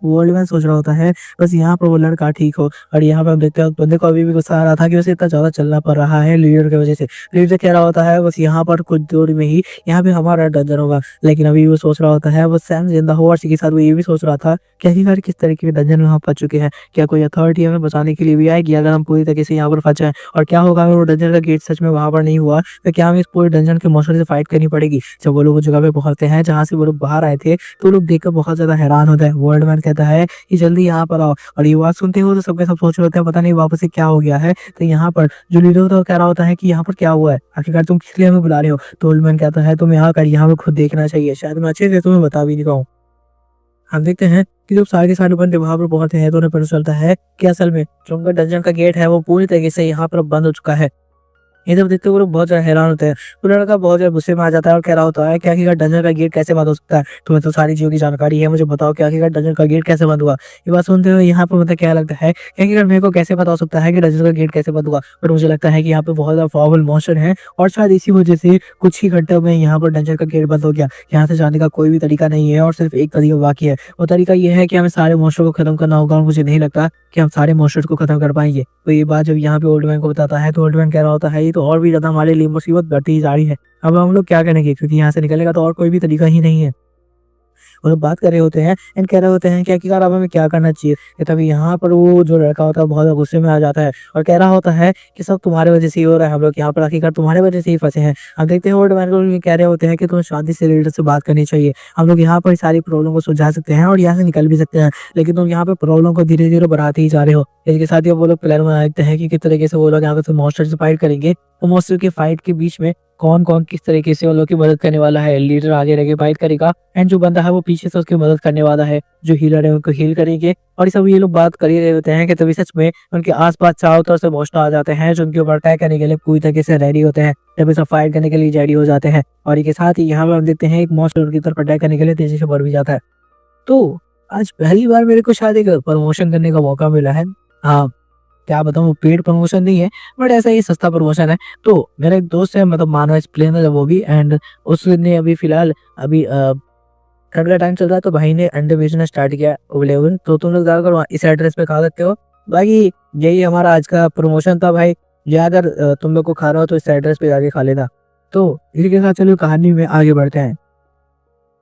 वर्ल्ड मैन सोच रहा होता है बस यहाँ पर वो लड़का ठीक हो। और यहाँ पे हम देखते हैं बंदे को अभी भी गुस्सा आ रहा था कि उसे इतना ज्यादा चलना पड़ रहा है लीडर की वजह से। लीडर कह रहा होता है बस यहाँ पर कुछ दूरी में ही यहाँ पे हमारा डंजन होगा, लेकिन अभी वो सोच रहा होता है बस सैम जिंदा हो। और इसी के साथ वो ये भी सोच रहा था कि आखिरकार किस तरीके के डंजन में हम फंस चुके हैं, क्या कोई अथॉरिटी हमें बचाने के लिए भी आएगी अगर हम पूरी तरीके से यहाँ पर फंस जाए, और क्या होगा अगर वो डंजन का गेट सच में वहां पर नहीं हुआ, तो क्या हमें इस पूरे डंजन के मौसम से फाइट करनी पड़ेगी। जब वो लोग उस जगह पे पहुंचते हैं जहाँ से वो लोग बाहर आए थे तो लोग देखकर बहुत ज्यादा हैरान होता है। वर्ल्ड मैन कहता है कि जल्दी यहाँ पर आओ। और ये बात सुनते हो तो सब के सब सोच रहे होते हैं पता नहीं वापस से क्या हो गया है। तो यहाँ पर जो लीडर होता है वो कह रहा होता है कि यहाँ पर क्या हुआ है, आखिरकार तुम किस लिए हमें बुला रहे हो। तो ओल्ड मैन कहता है तुम यहाँ पर खुद देखना चाहिए, शायद मैं अच्छे से तुम्हें बता भी नहीं पाऊँ। हम देखते हैं कि जब सारे के सारे बंदे वहां पर पहुंचते हैं तो उन्हें पता चलता है कि असल में जो उनका डंजन का गेट है वो पूरी तरीके से यहाँ पर बंद हो चुका है। ये जब देखते हुए वो लोग बहुत ज्यादा हैरान होते हैं। वो लड़का बहुत ज्यादा गुस्से में आ जाता है और कह रहा होता है कि आखिरकार डंजन का गेट कैसे बंद हो सकता है, तुम्हें तो सारी चीजों की जानकारी है, मुझे बताओ कि आखिरकार डंजन का गेट कैसे बंद हुआ। ये बात सुनते हुए यहाँ पर मतलब क्या लगता है कि आखिरकार मेरे को कैसे पता हो सकता है कि डंजन का गेट कैसे बंद हुआ, पर मुझे लगता है कि यहाँ पे बहुत ज्यादा पावरफुल मॉन्स्टर है और शायद इसी वजह से कुछ ही घंटों में यहाँ पर डंजन का गेट बंद हो गया। यहाँ से जाने का कोई भी तरीका नहीं है और सिर्फ एक तरीका बाकी है। वो तरीका ये है कि हमें सारे मॉन्स्टर को खत्म करना होगा और मुझे नहीं लगता कि हम सारे मॉन्स्टर्स को खत्म कर पाएंगे। तो ये बात जब यहाँ पे ओल्ड मैन को बताता है तो ओल्ड मैन कह रहा होता है ये तो और भी ज्यादा हमारे लिए मुसीबत बढ़ती ही जा रही है। अब हम लोग क्या करेंगे, क्योंकि यहाँ से निकलने का तो और कोई भी तरीका ही नहीं है। वो लोग बात कर रहे होते हैं एंड कह रहे होते हैं कि आखिरकार अब हमें क्या करना चाहिए। कि तभी यहाँ पर वो जो लड़का होता है बहुत ज्यादा गुस्से में आ जाता है और कह रहा होता है कि सब तुम्हारे वजह से ही हो रहा है, हम लोग यहाँ पर आखिरकार तुम्हारे वजह से ही फंसे हैं। हम देखते हैं ओल्ड मैन को कह रहे होते हैं कि तुम्हें शांति से लीडर से बात करनी चाहिए, हम लोग यहाँ पर सारी प्रॉब्लम को सुलझा सकते हैं और यहाँ से निकल भी सकते हैं, लेकिन तुम यहाँ पे प्रॉब्लम को धीरे धीरे बढ़ाते ही जा रहे हो। इसके साथ ही वो लोग प्लान बना देते हैं कि किस तरीके से वो लोग यहाँ पे मॉन्स्टर से फाइट करेंगे। तो मॉन्स्टर की फाइट के बीच में कौन कौन किस तरीके से उन लोग की मदद करने वाला है। लीडर आगे रह के फाइट करेगा एंड जो बंदा है वो पीछे से उसकी मदद करने वाला है, जो हीलर है उनको हील करेंगे। और सब ये लोग बात कर ही रहे होते हैं कि तभी सच में उनके आसपास चारों तरफ से मॉन्स्टर आ जाते हैं जो उनके ऊपर अटैक करने के लिए पूरी तरीके से रेडी होते हैं। तभी सब फाइट करने के लिए रेडी हो जाते हैं और इसके साथ ही यहाँ पर हम देखते हैं एक मॉन्स्टर उनकी तरफ अटैक करने के लिए तेजी से बढ़ भी जाता है। तो आज पहली बार मेरे को शायद एक प्रमोशन करने का मौका मिला है। हाँ, क्या बताऊँ, पेड प्रमोशन नहीं है बट ऐसा ही सस्ता प्रमोशन है। तो मेरा एक दोस्त है, मतलब मानो एक्सप्लेनर है वो भी, एंड उसने अभी फिलहाल अभी ठंड का टाइम चल रहा है तो भाई ने अंडे बेचना स्टार्ट किया अवेलेबल। तो तुम लोग जाकर वहाँ इस एड्रेस पे खा सकते हो। बाकी यही हमारा आज का प्रमोशन था भाई। या अगर तुम लोग को खा रहा हो तो इस एड्रेस पे जाके खा लेना। तो इसी के साथ चलो कहानी में आगे बढ़ते हैं।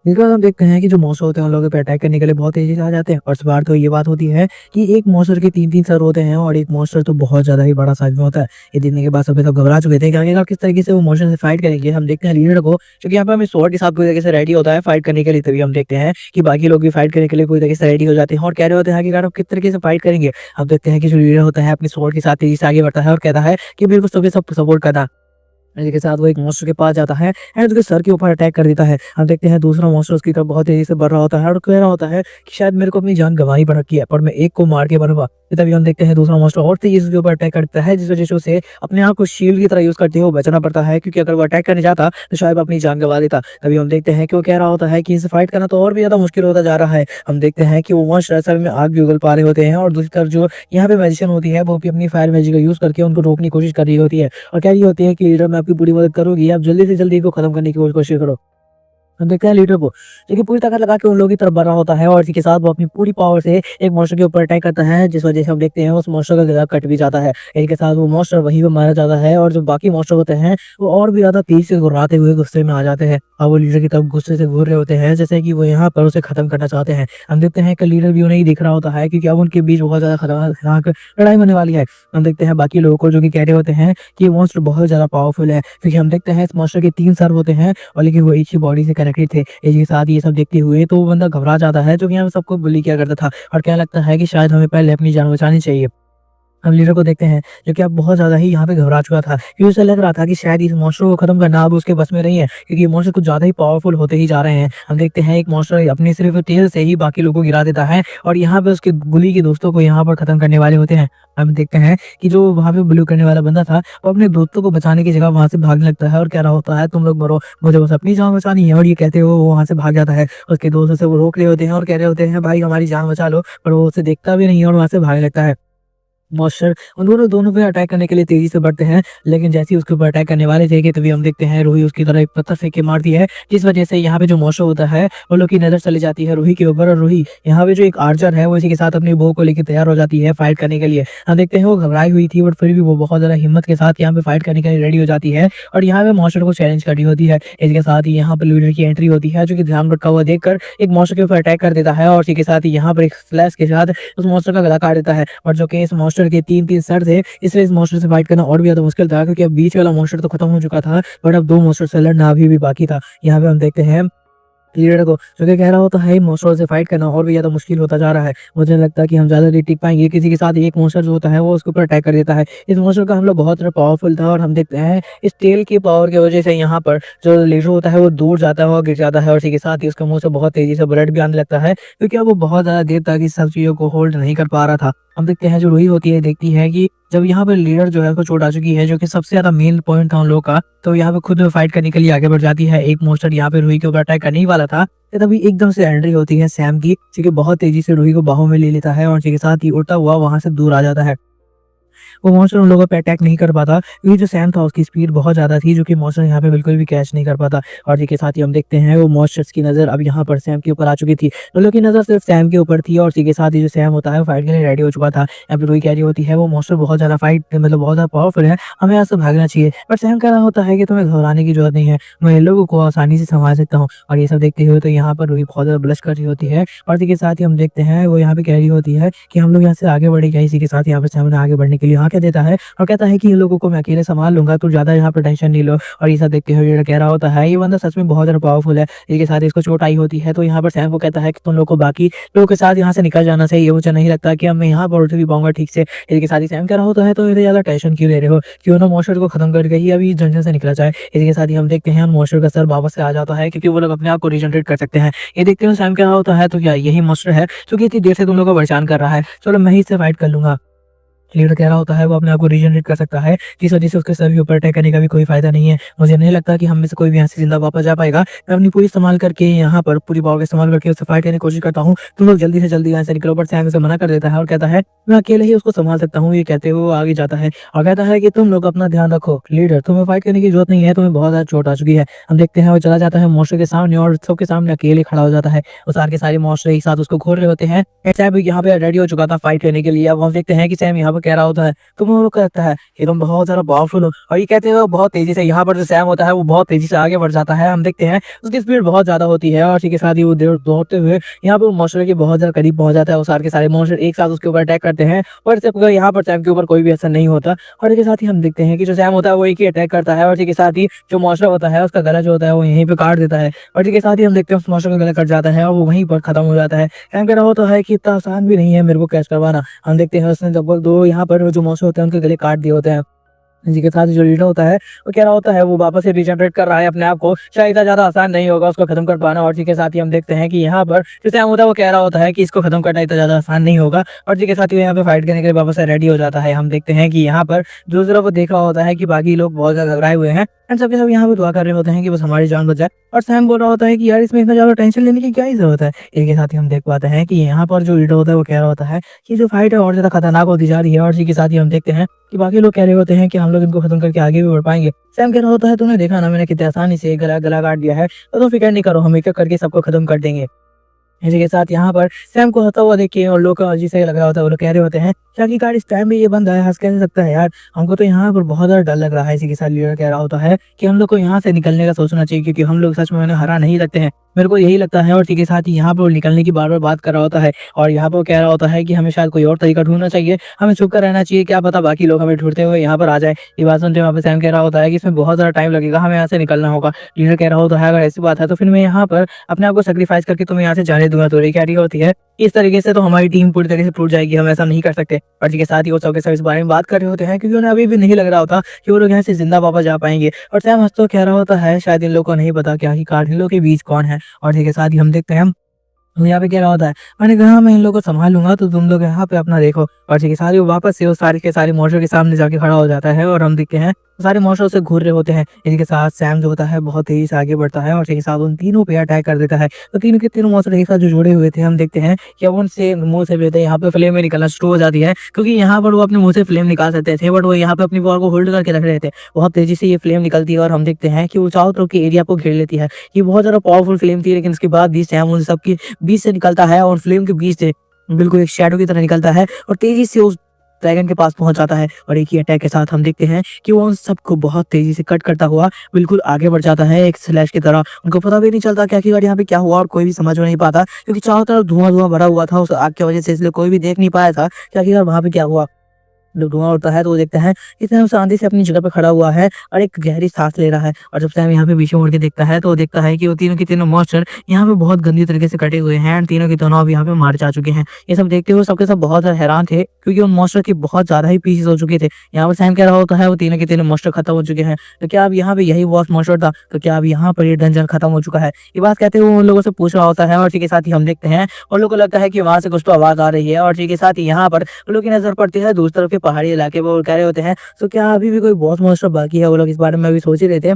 इसके बाद हम देखते हैं कि जो मॉन्स्टर होते हैं उन लोगों पे अटैक करने के लिए बहुत तेजी से आ जाते हैं। और इस बार तो ये बात होती है कि एक मॉन्स्टर के 3-3 सर होते हैं और एक मॉन्स्टर तो बहुत ज्यादा ही बड़ा साइज में होता है। ये देखने के बाद सब घबरा चुके थे कि आखिरकार किस तरीके से वो मॉन्स्टर से फाइट करेंगे। हम देखते हैं लीडर को, क्योंकि यहाँ पे हमें स्वॉर्ड के साथ पूरी तरीके से रेडी होता है फाइट करने के लिए। तभी हम देखते हैं कि बाकी लोग भी फाइट करने के लिए पूरी तरीके से रेडी हो जाते हैं और कह रहे होते हैं कि आप किस तरीके से फाइट करेंगे। हम देखते हैं कि जो लीडर होता है अपनी स्वॉर्ड के साथ तेजी से आगे बढ़ता है और कहता है कि मेरे को सबके सब सपोर्ट करना। के साथ वो एक मॉन्स्टर के पास जाता है एंड उसके सर के ऊपर अटैक कर देता है। हम देखते हैं दूसरा मॉन्स्टर उसकी तरफ बहुत तेजी से बढ़ रहा होता है और कह रहा होता है कि शायद मेरे को अपनी जान गंवानी पड़ रखी है पर मैं एक को मार के मरूंगा। तभी हम देखते हैं दूसरा मॉन्स्टर और तेजी से उसके ऊपर अटैक करता है, जिस वजह से उसे अपने आप को शील्ड की तरह यूज करते हुए बचना पड़ता है, क्योंकि अगर वो अटैक करने जाता तो शायद अपनी जान गंवा देता। तभी हम देखते हैं कि वो कह रहा होता है कि इसे फाइट करना तो और भी ज्यादा मुश्किल होता जा रहा है। हम देखते हैं कि वो मॉन्स्टर असल में आग भी उगल पा रहे होते हैं और दूसरी तरफ जो यहाँ पे मैजिशियन होती है वो भी अपनी फायर मैजिक का यूज करके उनको रोकने की कोशिश कर रही होती है और कह रही होती है कि लीडर मैं आपकी पूरी मदद करूंगी, आप जल्दी से जल्दी इनको खत्म करने की कोशिश करो। हम देखते हैं लीडर को जो कि पूरी ताकत लगा के उन लोगों की तरफ बढ़ रहा होता है और इसी के साथ वो अपनी पूरी पावर से एक मॉन्स्टर के ऊपर अटैक करता है, जिस वजह से हम देखते हैं उस मॉन्स्टर का गला कट भी जाता है। इसी के साथ वो मॉन्स्टर वहीं पे मारा जाता है और जो बाकी मॉन्स्टर होते हैं वो और भी ज्यादा तेज से घुराते हुए गुस्से में आ जाते हैं और वो लीडर की तरफ गुस्से से घूर रहे होते हैं जैसे कि वो यहाँ पर उसे खत्म करना चाहते हैं। हम देखते हैं कि लीडर भी उन्हें ही दिख रहा होता है क्योंकि अब उनके बीच बहुत ज्यादा खतरनाक लड़ाई होने वाली है। हम देखते हैं बाकी लोगों को जो कि कह रहे होते हैं कि मॉन्स्टर बहुत ज्यादा पावरफुल है, क्योंकि हम देखते हैं इस मॉन्स्टर के 3 सर होते हैं और लेकिन वो एक ही बॉडी से कनेक्टेड थे। इसी के साथ ये सब देखते हुए तो वो बंदा घबरा जाता है जो कि यहाँ सबको बुली किया करता था और क्या लगता है कि शायद हमें पहले अपनी जान बचानी चाहिए। हम लीडर को देखते हैं जो कि अब बहुत ज्यादा ही यहाँ पे घबरा चुका था, क्योंकि उसे लग रहा था कि शायद इस मॉन्स्टर को खत्म करना अब उसके बस में नहीं है, क्योंकि ये मॉन्स्टर कुछ ज्यादा ही पावरफुल होते ही जा रहे हैं। हम देखते हैं एक मॉन्स्टर अपने सिर्फ तेल से ही बाकी लोगों को गिरा देता है और यहाँ पे उसके बुली के दोस्तों को यहाँ पर खत्म करने वाले होते हैं। हम देखते हैं कि जो वहाँ पे बुली करने वाला बंदा था वो अपने दोस्तों को बचाने की जगह वहां से भागने लगता है और कह रहा होता है तुम लोग मरो, मुझे बस अपनी जान बचानी है। और ये कहते हुए वो वहां से भाग जाता है। उसके दोस्तों से वो रोक रहे होते हैं और कह रहे होते हैं भाई हमारी जान बचा लो, पर वो उसे देखता भी नहीं है और वहां से भागने लगता है। मॉन्स्टर उन दोनों पे अटैक करने के लिए तेजी से बढ़ते हैं, लेकिन जैसे ही उसके ऊपर अटैक करने वाले थे कि तभी हम देखते हैं रूही उसकी तरह एक पत्थर फेंक के मारती है, जिस वजह से यहाँ पे जो मॉन्स्टर होता है वो लोग की नजर चली जाती है रूही के ऊपर। और रूही यहाँ पे जो एक आर्चर है वो इसी के साथ अपनी बो को लेकर तैयार हो जाती है फाइट करने के लिए। हम देखते हैं वो घबराई हुई थी बट फिर भी वो बहुत ज्यादा हिम्मत के साथ यहाँ पे फाइट करने के लिए रेडी हो जाती है और यहाँ पे मॉन्स्टर को चैलेंज करनी होती है। इसके साथ ही यहाँ पे लीडर की एंट्री होती है जो कि ध्यान भटका हुआ देखकर एक मॉन्स्टर के ऊपर अटैक कर देता है और इसी के साथ ही यहाँ पर एक फ्लैश के साथ उस मॉन्स्टर का गला काट देता है। और जो कि इस मॉन्स्टर के 3-3 सर थे, इसलिए इस मॉन्स्टर से फाइट करना और भी ज्यादा मुश्किल था, क्योंकि अब बीच वाला मॉन्स्टर तो खत्म हो चुका था बट अब 2 मॉन्स्टर से लड़ना अभी भी बाकी था। यहाँ पे हम देखते हैं लीडर को, जो कि कह रहा होता है मॉन्स्टर से फाइट करना और भी ज़्यादा मुश्किल होता जा रहा है। मुझे नहीं लगता कि हम ज़्यादा देर टिक पाएँगे। किसी के साथ एक मॉन्स्टर जो होता है वो उसके ऊपर अटैक कर देता है। इस मॉन्स्टर का हमला बहुत ज़्यादा पावरफुल था और हम देखते हैं इस तेल की पावर की वज़ह से यहाँ पर जो लीडर होता है वो दूर जाता है और गिर जाता है और इसी के साथ ही उसके मुँह से बहुत तेज़ी से ब्लड भी आने लगता है, क्योंकि अब वो बहुत ज़्यादा देर तक इस सब चीज़ों को होल्ड नहीं कर पा रहा था। हम देखते हैं जो रूही होती है देखती है कि जब यहाँ पे लीडर जो है उसको चोट आ चुकी है, जो कि सबसे ज़्यादा मेन पॉइंट था उन लोगों का, तो यहाँ पे खुद फाइट करने के लिए आगे बढ़ जाती है। एक मॉन्स्टर यहाँ पे रूही के ऊपर अटैक करने ही वाला था, तभी एकदम से एंट्री होती है सैम की, जो कि बहुत तेज़ी से रूही को बाहों में ले लेता है और इसी के साथ ही उड़ता हुआ वहाँ से दूर आ जाता है। वो मॉन्स्टर उन लोगों पे अटैक नहीं कर पाता, क्योंकि जो सैम था उसकी स्पीड बहुत ज़्यादा थी, जो कि मॉन्स्टर यहाँ पे बिल्कुल भी कैच नहीं कर पाता। और इसी के साथ ही हम देखते हैं वो मॉन्स्टर्स की नज़र अब यहाँ पर सैम के ऊपर आ चुकी थी। उन लोगों की नज़र सिर्फ सैम के ऊपर थी और इसी के साथ ही जो सैम होता है वो फाइट के लिए रेडी हो चुका था। यहाँ पे रूही कह रही होती है वो मॉन्स्टर बहुत ज़्यादा फाइट मतलब बहुत ज़्यादा पावरफुल है, हमें यहाँ से भागना चाहिए। पर सैम कह रहा होता है कि तुम्हें घबराने की जरूरत नहीं है, मैं इन लोगों को आसानी से संभाल सकता हूँ। और ये सब देखते हुए तो यहाँ पर रूही बहुत ज़्यादा ब्लश कर रही होती है और इसी के साथ ही हम देखते हैं वो यहाँ पे कह रही होती है कि हम लोग यहाँ से आगे बढ़ेंगे। इसी के साथ यहाँ पे सैम आगे बढ़ने के लिए हाँ कह देता है और कहता है कि इन लोगों को मैं अकेले संभाल लूंगा, तो ज़्यादा यहाँ पे टेंशन नहीं लो। और ये सब देखते हुए लीडर कह रहा होता है ये बंदा सच में बहुत ज़्यादा पावरफुल है। इसके साथ इसको चोट आई होती है, तो यहाँ पर सैम को कहता है कि तुम लोग को बाकी लोगों के साथ यहाँ से निकल जाना चाहिए, मुझे नहीं लगता कि अब मैं यहाँ पर उठ भी पाऊंगा ठीक से। इसके साथ ही सैम कह रहा होता है तो इतने ज़्यादा टेंशन क्यों ले रहे हो, क्यों ना मॉन्स्टर को खत्म करके ही अभी जंगल से निकला जाए। इसी के साथ ही हम देखते हैं मॉन्स्टर का सर वापस से आ जाता है, क्योंकि वो लोग अपने आप को रीजनरेट कर सकते हैं। ये देखते हुए सैम कह रहा होता है तो क्या यही मॉन्स्टर है जो कि इतनी देर से तुम लोग को परेशान कर रहा है, चलो मैं ही इससे फाइट कर लूंगा। लीडर कह रहा होता है वो अपने आप को रीजनरेट कर सकता है, जिस वजह से उसके सर के ऊपर अटैक करने का भी कोई फायदा नहीं है। मुझे नहीं लगता कि हम में से कोई भी यहाँ से जिंदा वापस जा पाएगा। मैं अपनी पूरी इस्तेमाल करके यहाँ पर पूरी पावर का इस्तेमाल करके उससे फाइट करने की कोशिश करता हूँ, तुम लोग जल्दी से जल्दी यहाँ से निकलो। पर सैम उसे मना कर देता है और कहता है मैं अकेले ही उसको संभाल सकता हूँ। ये कहते हुए वो आगे जाता है और कहता है कि तुम लोग अपना ध्यान रखो, लीडर तुम्हें फाइट करने की जरूरत नहीं है, तुम्हें बहुत ज्यादा चोट आ चुकी है। हम देखते हैं वो चला जाता है मॉन्स्टर के सामने और सबके सामने अकेले खड़ा हो जाता है। वो सारे के सारे मॉन्स्टर एक साथ उसको घूर रहे होते हैं। सैम यहाँ पे रेडी हो चुका था फाइट करने के लिए। अब हम देखते हैं कि सैम यहाँ पे कह रहा होता है तुम्हें वो कहता है कि तुम बहुत ज्यादा पावरफुल हो, और ये कहते हुए बहुत तेजी से यहाँ पर जो सैम होता है वो बहुत तेजी से आगे बढ़ जाता है। हम देखते हैं उसकी स्पीड बहुत ज्यादा होती है और इसी के साथ ही वो दौड़ते हुए यहाँ पर मॉन्स्टर के बहुत ज्यादा करीब पहुंच जाता है। वो सारे के सारे मॉन्स्टर एक साथ उसके ऊपर अटैक करते हैं और इससे यहाँ पर सैम के ऊपर कोई भी असर नहीं होता। और इसके साथ ही हम देखते हैं कि जो सैम होता है वो एक ही अटैक करता है और इसी के साथ ही जो मॉन्स्टर होता है उसका गला जो होता है वो यहीं पे काट देता है। और इसी के साथ ही हम देखते हैं उस मॉन्स्टर का गला कट जाता है और वो वहीं पर खत्म हो जाता है। सैम कह रहा होता है कि इतना आसान भी नहीं है मेरे को कैच करवाना। हम देखते हैं उसने डबल दो यहाँ पर जो मॉन्स्टर होते हैं उनके गले काट दिए होते हैं। इसी के साथ जो लीडर होता है वो कह रहा होता है वो वापस से रिजनरेट कर रहा है अपने आप को, शायद इतना ज्यादा आसान नहीं होगा उसको खत्म कर पाना। और इसी के साथ ही हम देखते हैं कि यहाँ पर जो सैम होता है वो कह रहा होता है कि इसको खत्म करना इतना ज्यादा आसान नहीं होगा और इसी के साथ ही यहाँ पे फाइट करने के लिए वापस से रेडी हो जाता है। हम देखते हैं कि यहाँ पर जो जरा वो देख रहा होता है कि बाकी लोग बहुत ज्यादा घबराए हुए हैं एंड सबके सब यहाँ पे दुआ कर रहे होते हैं कि बस हमारी जान बच जाए। और सैम बोल रहा होता है कि यार इसमें इतना ज्यादा टेंशन लेने की क्या ही जरूरत है। इसके साथ ही हम देख पाते हैं कि यहाँ पर जो लीडर होता है वो कह रहा होता है कि जो फाइट है और ज्यादा खतरनाक होती जा रही है। और इसी के साथ ही हम देखते हैं कि बाकी लोग कह रहे होते हैं कि हम लोग इनको खत्म करके आगे भी बढ़ पाएंगे। सैम कह रहा होता है तुमने देखा ना मैंने कितनी आसानी से गला गला काट दिया है, तो तुम फिक्र नहीं करो, हम एक एक करके सबको खत्म कर देंगे। इसी के साथ यहाँ पर सैम को होता हुआ देखिए और लोग अजीब से लग रहा होता है। वो लोग कह रहे होते हैं क्या कि कार इस टाइम में ये बंदा है, हंस कैसे सकता है यार, हमको तो यहाँ पर बहुत ज्यादा डर लग रहा है। इसी के साथ लीडर कह रहा होता है कि हम लोग को यहाँ से निकलने का सोचना चाहिए, क्योंकि हम लोग सच में उन्हें हरा नहीं लगते हैं, मेरे को यही लगता है। और इसी के साथ ही यहाँ पर निकलने की बार बार बात कर रहा होता है और यहाँ पर कह रहा होता है कि हमें शायद कोई और तरीका ढूंढना चाहिए, हमें छुप कर रहना चाहिए, क्या पता बाकी लोग हमें ढूंढते हुए यहाँ पर आ जाए। ये बात सुनते हुए सैम कह रहा होता है कि इसमें बहुत ज्यादा टाइम लगेगा, हमें यहाँ से निकलना होगा। लीडर कह रहा होता है अगर ऐसी बात है तो फिर मैं यहाँ पर अपने आप को सेक्रीफाइस करके तुम्हें यहाँ से जाने दूंगा। तो कह रही होती है इस तरीके से तो हमारी टीम पूरी तरीके से टूट जाएगी, हम ऐसा नहीं कर सकते। और इसी के साथ ही वो सबके सब इस बारे में बात कर रहे होते हैं, क्योंकि उन्हें अभी भी नहीं लग रहा होता कि वो लोग यहाँ से जिंदा वापस जा पाएंगे। और सैम हंस तो कह रहा होता है शायद इन लोगों को नहीं पता क्या कि कार्डिलो के बीच कौन है। और इसी के साथ ही हम देखते हैं वो यहाँ पे कह रहा होता है मैंने कहा मैं इन लोगों को संभाल लूंगा, तो तुम लोग यहाँ पे अपना देखो। और इसी के साथ ही वो वापस से वो सारे के सारे मॉन्स्टर के सामने जाके खड़ा हो जाता है और हम देखते हैं सारे मॉन्स्टर उसे घूर रहे होते हैं। इसी के साथ सैम जो होता है बहुत तेजी से आगे बढ़ता है और इसी के साथ उन तीनों पे अटैक कर देता है। तो तीनों के तीनों मॉन्स्टर एक साथ जो जुड़े हुए थे हम देखते हैं कि अब उनसे मुंह से भी यहाँ पे फ्लेम में निकलना शुरू हो जाती है, क्योंकि यहाँ पर वो अपने मुंह से फ्लेम निकाल सकते थे, बट वो यहाँ पे अपनी पावर को होल्ड करके रख रहे थे। बहुत तेजी से ये फ्लेम निकलती है और हम देखते हैं कि वो चारों तरफ के एरिया को घेर लेती है। ये बहुत ज्यादा पावरफुल फ्लेम थी, लेकिन उसके बाद भी सैम उन सबके बीच से निकलता है और फ्लेम के बीच से बिल्कुल एक शैडो की तरह निकलता है और तेजी से उस ड्रैगन के पास पहुंच जाता है। और एक ही अटैक के साथ हम देखते हैं कि वो उन सबको बहुत तेजी से कट करता हुआ बिल्कुल आगे बढ़ जाता है एक स्लैश की तरह। उनको पता भी नहीं चलता कि आखिरकार यहाँ पे क्या हुआ और कोई भी समझ में नहीं पाता, क्योंकि चारों तरफ धुआं धुआं भरा हुआ था उस आग की वजह से, इसलिए कोई भी देख नहीं पाया था कि आखिरकार वहां पे क्या हुआ। जब धुआं उड़ता है तो वो देखता है कि सैम शांति से अपनी जगह पे खड़ा हुआ है और एक गहरी सांस ले रहा है। और जब सैम यहाँ पे पीछे मुड़ के देखता है तो वो देखता है कि वो तीनों के तीनों मॉन्स्टर यहाँ पे बहुत गंदी तरीके से कटे हुए हैं और तीनों के दोनों अब यहाँ पे मारे जा चुके हैं। ये सब देखते हुए सबके सब बहुत ज़्यादा हैरान थे क्योंकि उन मॉन्स्टर के बहुत ज़्यादा ही पीसेस हो चुके थे। यहाँ पर सैम कह रहा होता है वो तीनों के तीनों मॉन्स्टर खत्म हो चुके हैं, तो क्या अब यहाँ पे यही बॉस मॉन्स्टर था? तो क्या अब यहाँ पर ये डंजन खत्म हो चुका है? ये बात कहते हुए वो उन लोगों से पूछ रहा होता है और इसी के साथ ही हम देखते हैं उन लोगों को लगता है कि वहाँ से कुछ तो आवाज़ आ रही है और इसी के साथ ही यहाँ पर उन लोगों की नज़र पड़ती है दूसरी तरफ के पहाड़ी इलाके पर। वो कह रहे होते हैं तो क्या अभी भी कोई बॉस मॉन्स्टर बाकी है? वो लोग इस बारे में अभी सोच ही रहे थे।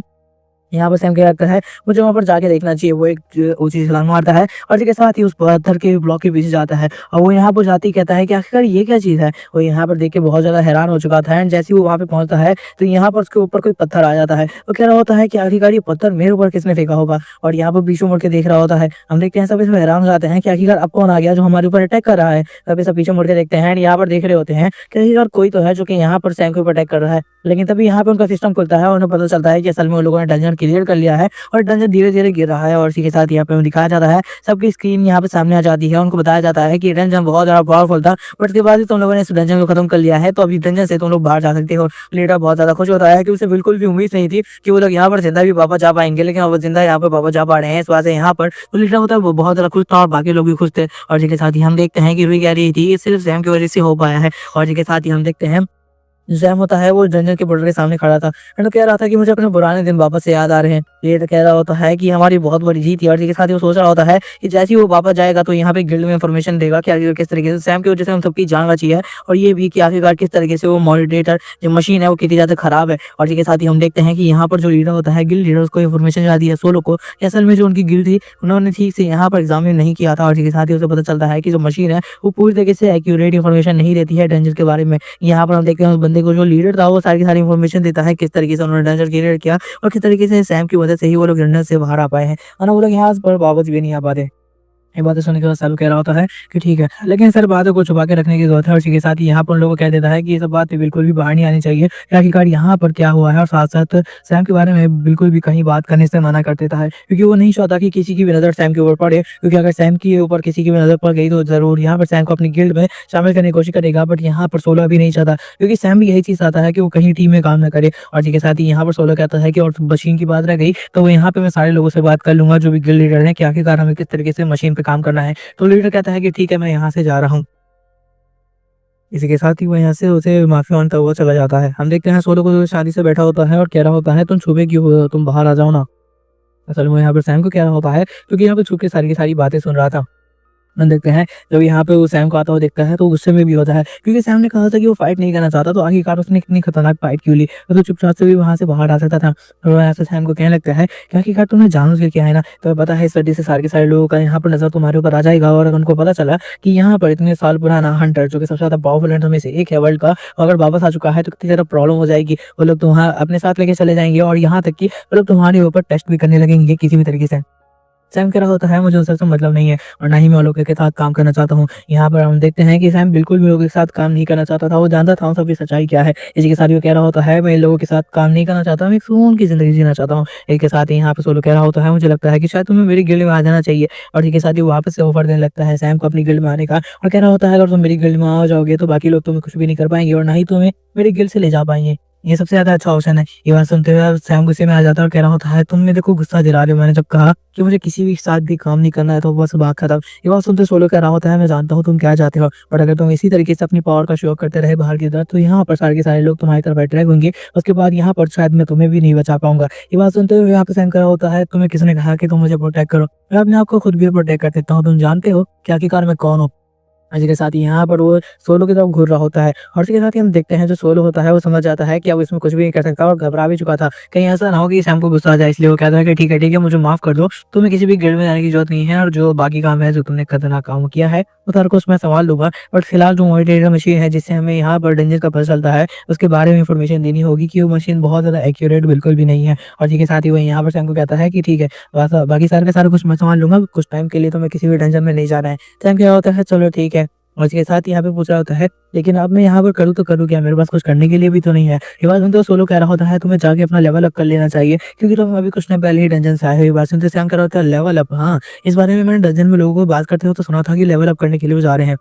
यहाँ पर सैम क्या लगता है मुझे वहाँ पर जाके देखना चाहिए। वो एक ऊंची छलांग मारता है और इसके साथ ही उस पत्थर के ब्लॉक के पीछे जाता है और वो यहाँ पर जाते ही कहता है कि आखिरकार ये क्या चीज़ है। वो यहाँ पर देख के बहुत ज़्यादा हैरान हो चुका था एंड जैसे ही वो वहाँ पे पहुंचता है तो यहाँ पर उसके ऊपर कोई पत्थर आ जाता है। वो कह रहा होता है कि आखिरकार ये पत्थर मेरे ऊपर किसने फेंका होगा, और यहाँ पर बीचों मुड़ के देख रहा होता है। हम देखते हैं सब इसमें हैरान हो जाते हैं कि आखिरकार अब कौन आ गया जो हमारे ऊपर अटैक कर रहा है। तभी सब पीछे मुड़ के देखते हैं यहाँ पर देख रहे होते हैं कि आखिरकार कोई तो है जो कि यहाँ पर सैम के ऊपर अटैक कर रहा है। लेकिन तभी यहाँ पे उनका सिस्टम खुलता है और उन्हें पता चलता है कि असल में उन लोगों ने डंजन क्लियर कर लिया है और डंजन धीरे-धीरे गिर रहा है। और इसी के साथ यहाँ पे उन्हें दिखाया जाता है, सबकी स्क्रीन यहाँ पे सामने आ जाती है। उनको बताया जाता है कि ये डंजन बहुत ज़्यादा पावरफुल था, बट उसके बाद भी तुम लोगों ने इस डंजन को खत्म कर लिया है, तो अभी डंजन से तुम लोग बाहर जा सकते हो। लीडर बहुत ज़्यादा खुश होता है कि उसे बिल्कुल भी उम्मीद नहीं थी कि वो लोग यहाँ पर जिंदा भी वापस जा पाएंगे, लेकिन वो जिंदा यहाँ पर वापस जा पा रहे हैं। इस वजह से यहाँ पर तो लीडर होता है वो बहुत ज़्यादा खुश था और बाकी लोग भी खुश थे। और इसी के साथ ही हम देखते हैं कि रुई कह रही थी ये सिर्फ सैम की वजह से हो पाया है। और इसी के साथ ही हम देखते हैं सैम होता है वो डंजन के बॉर्डर के सामने खड़ा था एंड तो कह रहा था कि मुझे अपने पुराने दिन वापस से याद आ रहे हैं। ये तो कह रहा होता है कि हमारी बहुत बड़ी जीत है। और इसके साथ ही वो सोच रहा होता है कि जैसे ही वो वापस जाएगा तो यहाँ पे गिल्ड में इंफॉर्मेशन देगा कि आखिर किस तरीके से सैम की वजह से हम सबकी जान बची है, और ये भी कि आखिरकार किस तरीके से वो मॉडरेटर जो मशीन है वो कितनी ज्यादा खराब है। और इसके साथ ही हम देखते हैं कि यहाँ पर जो लीडर होता है गिल्ड लीडर उसको इन्फॉर्मेशन जाती है सोलो को कि असल में जो उनकी गिल्ड थी उन्होंने ठीक से यहाँ पर एग्जामिन नहीं किया था। और इसके साथ ही उसे पता चलता है कि जो मशीन है वो पूरी तरीके से एक्यूरेट इन्फॉर्मेशन नहीं देती है डंजन के बारे में। यहाँ पर हम देखते हैं उस बंदे को जो लीडर था वो सारी की सारी इन्फॉर्मेशन देता है किस तरीके से उन्होंने डंजन क्लियर किया और किस तरीके से सैम की वजह से ही वो लोग डंजन से बाहर आ पाए हैं, वरना वो लोग यहाँ पर वापस भी नहीं आ पाते। ये बातें सुनने के बाद सालू कह रहा होता है कि ठीक है, लेकिन सर बातों को छुपा के रखने की जरूरत है। और इसी के साथ ही यहाँ पर उन लोगों को कह देता है कि ये सब बातें बिल्कुल भी बाहर नहीं आनी चाहिए कि आखिरकार यहाँ पर क्या हुआ है, और साथ साथ सैम के बारे में बिल्कुल भी कहीं बात करने से मना कर देता है क्योंकि वो नहीं चाहता कि किसी की भी नज़र सैम के ऊपर पड़े, क्योंकि अगर सैम के ऊपर किसी की भी नज़र पड़ गई तो जरूर यहाँ पर सैम को अपनी गिल्ड में शामिल करने की कोशिश करेगा। बट यहाँ पर सोलो भी नहीं चाहता क्योंकि सैम भी यही चीज़ चाहता है कि वो कहीं टीम में काम न करे। और इसी के साथ ही यहाँ पर सोलो कहता है कि और मशीन की बात रह गई तो वो यहाँ पे मैं सारे लोगों से बात कर लूंगा जो भी गिल्ड लीडर है कि आखिरकार हमें किस तरीके से मशीन पे काम करना है। तो लीडर कहता है कि ठीक है मैं यहाँ से जा रहा हूँ। इसी के साथ ही वो यहाँ से उसे माफी मांगता हुआ चला जाता है। हम देखते हैं सोलो को शादी से बैठा होता है और कह रहा होता है तुम छुपे क्यों हो, तुम बाहर आ जाओ ना। असल में यहाँ पर सैम को कह रहा होता है क्योंकि यहाँ पे छुप के सारी की सारी बातें सुन रहा था। हम देखते हैं जब यहाँ पे वो सैम को आता हुआ देखता है तो गुस्से में भी होता है क्योंकि सैम ने कहा था कि वो फाइट नहीं करना चाहता, तो आखिरकार उसने इतनी खतरनाक फाइट क्यों ली, तो चुपचाप से भी वहां से बाहर आ सकता था। और वो ऐसा सैम को कहने लगता है कि आखिरकार तुमने जानबूझ के किया है ना, तो पता है इस वजह से सारे के सारे लोगों का यहाँ पर नजर तुम्हारे ऊपर आ जाएगा। और अगर उनको पता चला कि यहाँ पर इतने साल पुराना हंटर जो कि सबसे ज्यादा पावरफुल हंटर में से एक है वर्ल्ड का, अगर वापस आ चुका है तो कितनी ज्यादा प्रॉब्लम हो जाएगी। वो लोग तुम्हारा अपने साथ लेके चले जाएंगे और यहाँ तक कि वो लोग तुम्हारे ऊपर टेस्ट भी करने लगेंगे किसी भी तरीके से। सैम कह रहा होता है मुझे उनसे तो मतलब नहीं है और ना ही मैं उन लोगों के साथ काम करना चाहता हूँ। यहाँ पर हम देखते हैं कि सैम बिल्कुल भी लोगों के साथ काम नहीं करना चाहता था, वो जानता था सबकी सच्चाई क्या है। इसी के साथ वो कह रहा होता है मैं इन लोगों के साथ काम नहीं करना चाहता, मैं एक सुकून की जिंदगी जीना चाहता हूँ। इसके साथ ही यहाँ पर सोलो कह रहा होता है मुझे लगता है कि शायद तुम्हें मेरी गिल्ड में आ जाना चाहिए। और इसके साथ ही वो वापस से ऑफर देने लगता है सैम को अपनी गिल्ड में आने का और कह रहा होता है अगर तुम मेरी गिल्ड में आ जाओगे तो बाकी लोग तुम्हें कुछ भी नहीं कर पाएंगे और ना ही तुम्हें मेरी गिल्ड से ले जा पाएंगे। ये सबसे ज्यादा अच्छा ऑप्शन है। ये बात सुनते हुए सैम गुस्से में आ जाता है और कह रहा होता है तुम मेरे को गुस्सा दिला रहे हो, मैंने जब कहा कि मुझे किसी भी के साथ भी काम नहीं करना है तो बस बात खत्म। ये बात सुनते सोलो कह रहा होता है मैं जानता हूँ तुम क्या चाहते हो, बट अगर तुम इसी तरीके से अपनी पावर का शो करते रहे बाहर की तरफ तो यहाँ पर सारे के सारे लोग तुम्हारी तरफ अट्रैक्ट होंगे, उसके बाद यहाँ पर शायद मैं तुम्हें भी नहीं बचा पाऊंगा। ये बात सुनते हुए यहाँ पे सैम कह रहा होता है तुम्हें किसने कहा कि तुम मुझे प्रोटेक्ट करो, मैं अपने आप को खुद भी प्रोटेक्ट कर देता हूँ, तुम जानते हो कि आखिरकार मैं कौन हूँ। इसी के साथ ही यहाँ पर वो सोलो की तरफ घूर रहा होता है और इसी के साथ ही हम देखते हैं जो सोलो होता है वो समझ जाता है कि अब इसमें कुछ भी नहीं कर सकता और घबरा भी चुका था कहीं ऐसा ना हो कि सैम को गुस्सा आ जाए, इसलिए वो कहता है कि ठीक है मुझे माफ कर दो, तुम्हें किसी भी गिल्ड में जाने की जरूरत नहीं है और जो बाकी काम है जो तुमने खतरनाक काम किया है वो तार को उसमें संभाल लूंगा। बट फिलहाल जो मॉनिटर मशीन है जिससे हमें यहाँ पर डेंजर का पता चलता है उसके बारे में इंफॉर्मेशन देनी होगी कि वो मशीन बहुत ज्यादा एक्यूरेट बिल्कुल भी नहीं है। और इसी के साथ ही वो यहाँ पर सैम को कहता है कि ठीक है बाकी सारे का सारा कुछ मैं संभाल लूंगा, कुछ टाइम के लिए तो मैं किसी भी टेंशन में नहीं जा रहा है। सैम क्या होता है चलो ठीक है। और इसके साथ यहाँ पे पूछ रहा होता है लेकिन अब मैं यहाँ पर करूँ तो करूँ क्या, मेरे पास कुछ करने के लिए भी तो नहीं है। ये बात सुनते सोलो कह रहा होता है तुम्हें जाके अपना लेवल अप कर लेना चाहिए क्योंकि तुम अभी कुछ टाइम पहले ही डंजन से आए हो। ये बात सुनते सैम कह रहा होता है लेवल अप, हाँ इस बारे में मैंने डंजन में लोगों को बात करते हो तो सुना था कि लेवल अप करने के लिए वो जा रहे हैं।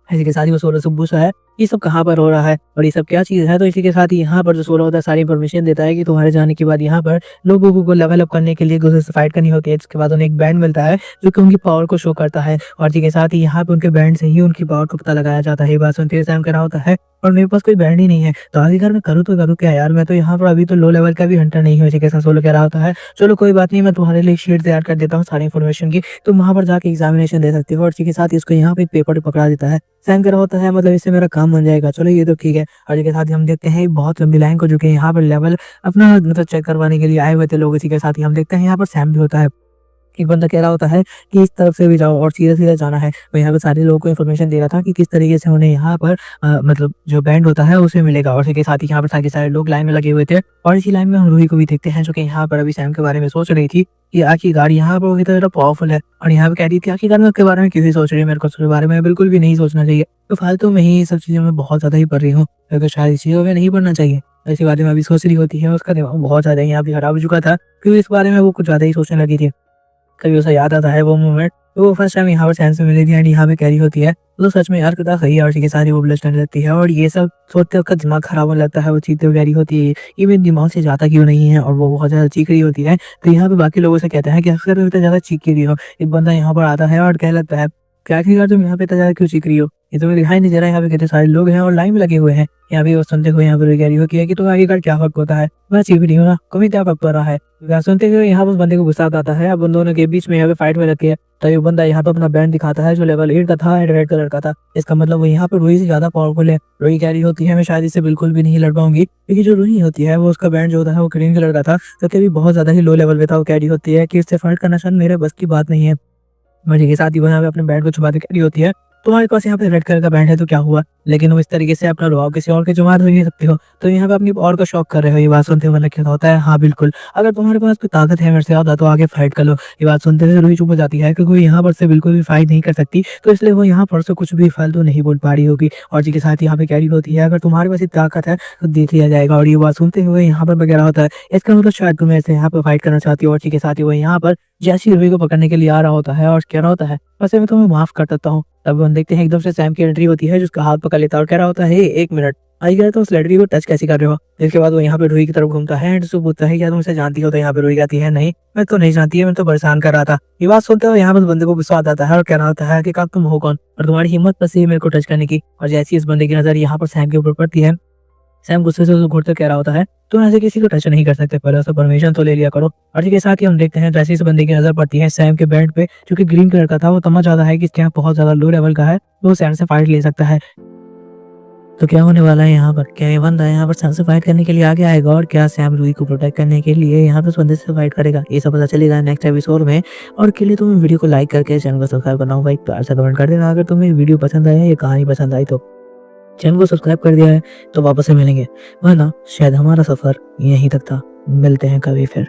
इसी के साथ ही वो सोलो से पूछा है ये सब कहाँ पर हो रहा है और ये सब क्या चीज़ है। तो इसी के साथ ही यहाँ पर जो सोलो होता है सारी इन्फॉर्मेशन देता है कि तुम्हारे जाने के बाद यहाँ पर लोगों को लेवल अप करने के लिए एक-दूसरे से फाइट करनी होती है। इसके बाद उन्हें एक बैंड मिलता है जो कि उनकी पावर को शो करता है और इसी के साथ ही यहाँ पे उनके बैंड से ही उनकी पावर का पता लगाया जाता है। ये बात सुनते ही सैम कह रहा होता है और मेरे पास कोई बैंड ही नहीं है, तो आखिरकार मैं करूँ तो करूँ क्या यार, मैं तो यहाँ पर अभी तो लो लेवल का भी हंटर नहीं हूँ। इसी के साथ सोलो कह रहा होता है चलो कोई बात नहीं, मैं तुम्हारे लिए एक शीट तैयार कर देता हूँ सारी इन्फॉर्मेशन की, तुम वहाँ पर जाके एग्जामिनेशन दे सकते हो। और इसी के साथ ही उसको यहाँ पे एक पेपर पकड़ा देता है। सैम कह रहा होता है मतलब इससे मेरा काम बन जाएगा, चलो ये तो ठीक है। और इसके साथ ही हम देखते हैं एक बहुत लंबी लाइन को जो कि यहाँ पर लेवल अपना मतलब चेक करवाने के लिए आए हुए थे लोग। इसी के साथ ही हम देखते हैं यहाँ पर सैम भी होता है। एक बंदा कह रहा होता है कि इस तरफ से भी जाओ और सीधा-सीधा जाना है। मैं यहाँ पे सारे लोगों को इन्फॉर्मेशन दे रहा था कि किस तरीके से उन्हें यहाँ पर मतलब जो बैंड होता है उसे मिलेगा। और इसी के साथ ही यहाँ पर सारे लोग लाइन में लगे हुए थे और इसी लाइन में हम रूही को भी देखते हैं जो कि यहाँ पर अभी सैम के बारे में सोच रही थी कि आखिरकार यहाँ पर वो कितना ज़्यादा पावरफुल है और यहाँ पे कह रही थी आखिरकार मैं उसके बारे में क्यों ही सोच रही हूँ, मेरे को उसके बारे में बिल्कुल भी नहीं सोचना चाहिए। तो फालतू में ही ये सब चीज़ें मैं बहुत ज़्यादा ही पढ़ रही हूँ, मेरे को शायद इस चीज़ों में नहीं पढ़ना चाहिए। ऐसी बातें में अभी सोच रही होती है, उसका दिमाग बहुत ज़्यादा यहाँ पे खराब हो चुका था क्योंकि इस बारे में वो कुछ ज़्यादा ही सोचने लगी थी। कभी उसे याद आता है वो मोमेंट, तो वो फर्स्ट टाइम यहाँ पर सैम से मिली थी एंड यहाँ पे कह रही होती है तो सच में यार कितना सही है। और इसी के साथ ही वो ब्लश करने लगती है और ये सब सोचते उसका दिमाग खराब होने लगता है। वो चीखते हुए कह रही होती है ये मेरे दिमाग से ज़्यादा क्यों नहीं है और वो बहुत ज़्यादा चीख रही होती है। तो यहाँ पे बाकी लोगों से कहते हैं कि अक्सर तुम इतना ज़्यादा चीख क्यों रही हो। एक बंदा यहाँ पर आता है और कह लगता है कि आखिरकार तुम यहाँ पे इतना ज़्यादा क्यों चीख रही हो, ये तुम्हें दिखाई नहीं दे रहा है यहाँ पे कितने सारे लोग हैं और लाइन में लगे हुए हैं। यहाँ पे वो सुनते हुए यहाँ पर कह रही होती है कि तुम आखिरकार क्या फर्क होता है, मैं चीख रही हूँ ना, तुम्हें क्या फर्क पड़ रहा है। सुनते हुए यहाँ पर उस बंदे को गुस्सा आता है। अब उन दोनों के बीच में यहाँ पे फाइट में रहती है। तभी वो बंदा यहाँ पे अपना बैंड दिखाता है जो लेवल 8 का था एंड रेड कलर का था। इसका मतलब वो यहाँ पे रूही से ज्यादा पावरफुल है। रूही कह रही होती है मैं शायद इससे बिल्कुल भी नहीं लड़ पाऊंगी क्योंकि जो रूही होती है वो उसका बैंड जो होता है वो ग्रीन कलर का था, जो कि भी बहुत ज्यादा ही लो लेवल पे था। वो कह रही होती है कि इससे फाइट करना शायद मेरे बस की बात नहीं है। मजे के साथ ही वो यहाँ पे अपने बैंड को छुपाते कह रही होती है तुम्हारे पास यहाँ पे रेड कलर का बैंड है तो क्या हुआ, लेकिन वो इस तरीके से अपना रुआब किसी और के जुमा तो नहीं सकते हो, तो यहाँ पे अपनी और का शौक कर रहे हो। ये बात सुनते हुए लखीता होता है हाँ बिल्कुल, अगर तुम्हारे पास कोई ताकत है मेरे से ज्यादा तो आगे फाइट कर लो। ये बात सुनते हुए रूही चुप हो जाती है क्योंकि वो यहाँ पर से बिल्कुल भी फाइट नहीं कर सकती, तो इसलिए वो यहाँ पर से कुछ भी फालतू नहीं बोल पा रही होगी। और जी के साथ यहाँ पे कह रही होती है अगर तुम्हारे पास इतनी ताकत है तो देख लिया जाएगा। और ये बात सुनते हुए यहाँ पर वगैरह होता है इसका मतलब शायद तुम ऐसे यहाँ पर फाइट करना चाहती हो। और जी के साथ ही वो यहाँ पर जैसी रूही को पकड़ने के लिए आ रहा होता है और कह रहा होता है वैसे मैं तुम्हें माफ कर देता हूँ। तब हम देखते हैं एकदम से सैम की एंट्री होती है जिसका हाथ पकड़ लेता है और कह रहा होता है एक मिनट आई गया तो उस लड़की को टच कैसे कर रहे हो। इसके बाद वो यहाँ पे रूही की तरफ घूमता है एंड उसको पूछता है क्या तुम इसे जानती हो। तो यहाँ पे रूही कहती है नहीं मैं तो नहीं जानती है, मैं तो परेशान कर रहा था। ये बात सुनते हुए यहाँ पर बंदे को गुस्सा आता है और कह रहा होता है कि कब तुम हो कौन और तुम्हारी हिम्मत कैसे है मेरे को टच करने की। और जैसी इस बंदे की नजर यहाँ पर सैम के ऊपर पड़ती है, सैम गुस्से से उसको घूरते कह रहा होता है तुम ऐसे किसी को टच नहीं कर सकते, पहले उससे परमिशन तो ले लिया करो। और इसके साथ ही हम देखते हैं जैसे इस बंदे की नजर पड़ती है सैम के बैंड पे जो कि ग्रीन कलर का था। वो समझ जाता है कि इसके यहाँ बहुत ज्यादा लो लेवल का है, वो सैम से फाइट ले सकता है। तो क्या होने वाला है यहाँ पर, क्या ये बंदा यहाँ पर सैम से फाइट करने के लिए आगे आएगा और क्या सैम रूही को प्रोटेक्ट करने के लिए यहाँ पर उस बंदे से फाइट करेगा, ये सब पता चलेगा नेक्स्ट एपिसोड में। और के लिए तुम्हें वीडियो को लाइक करके चैनल को सब्सक्राइब करना होगा, एक प्यार से कमेंट कर देना अगर तुम्हें वीडियो पसंद आया या कहानी पसंद आई। तो चैनल को सब्सक्राइब कर दिया है तो वापस से मिलेंगे, वरना शायद हमारा सफर यहीं तक था। मिलते हैं कभी फिर।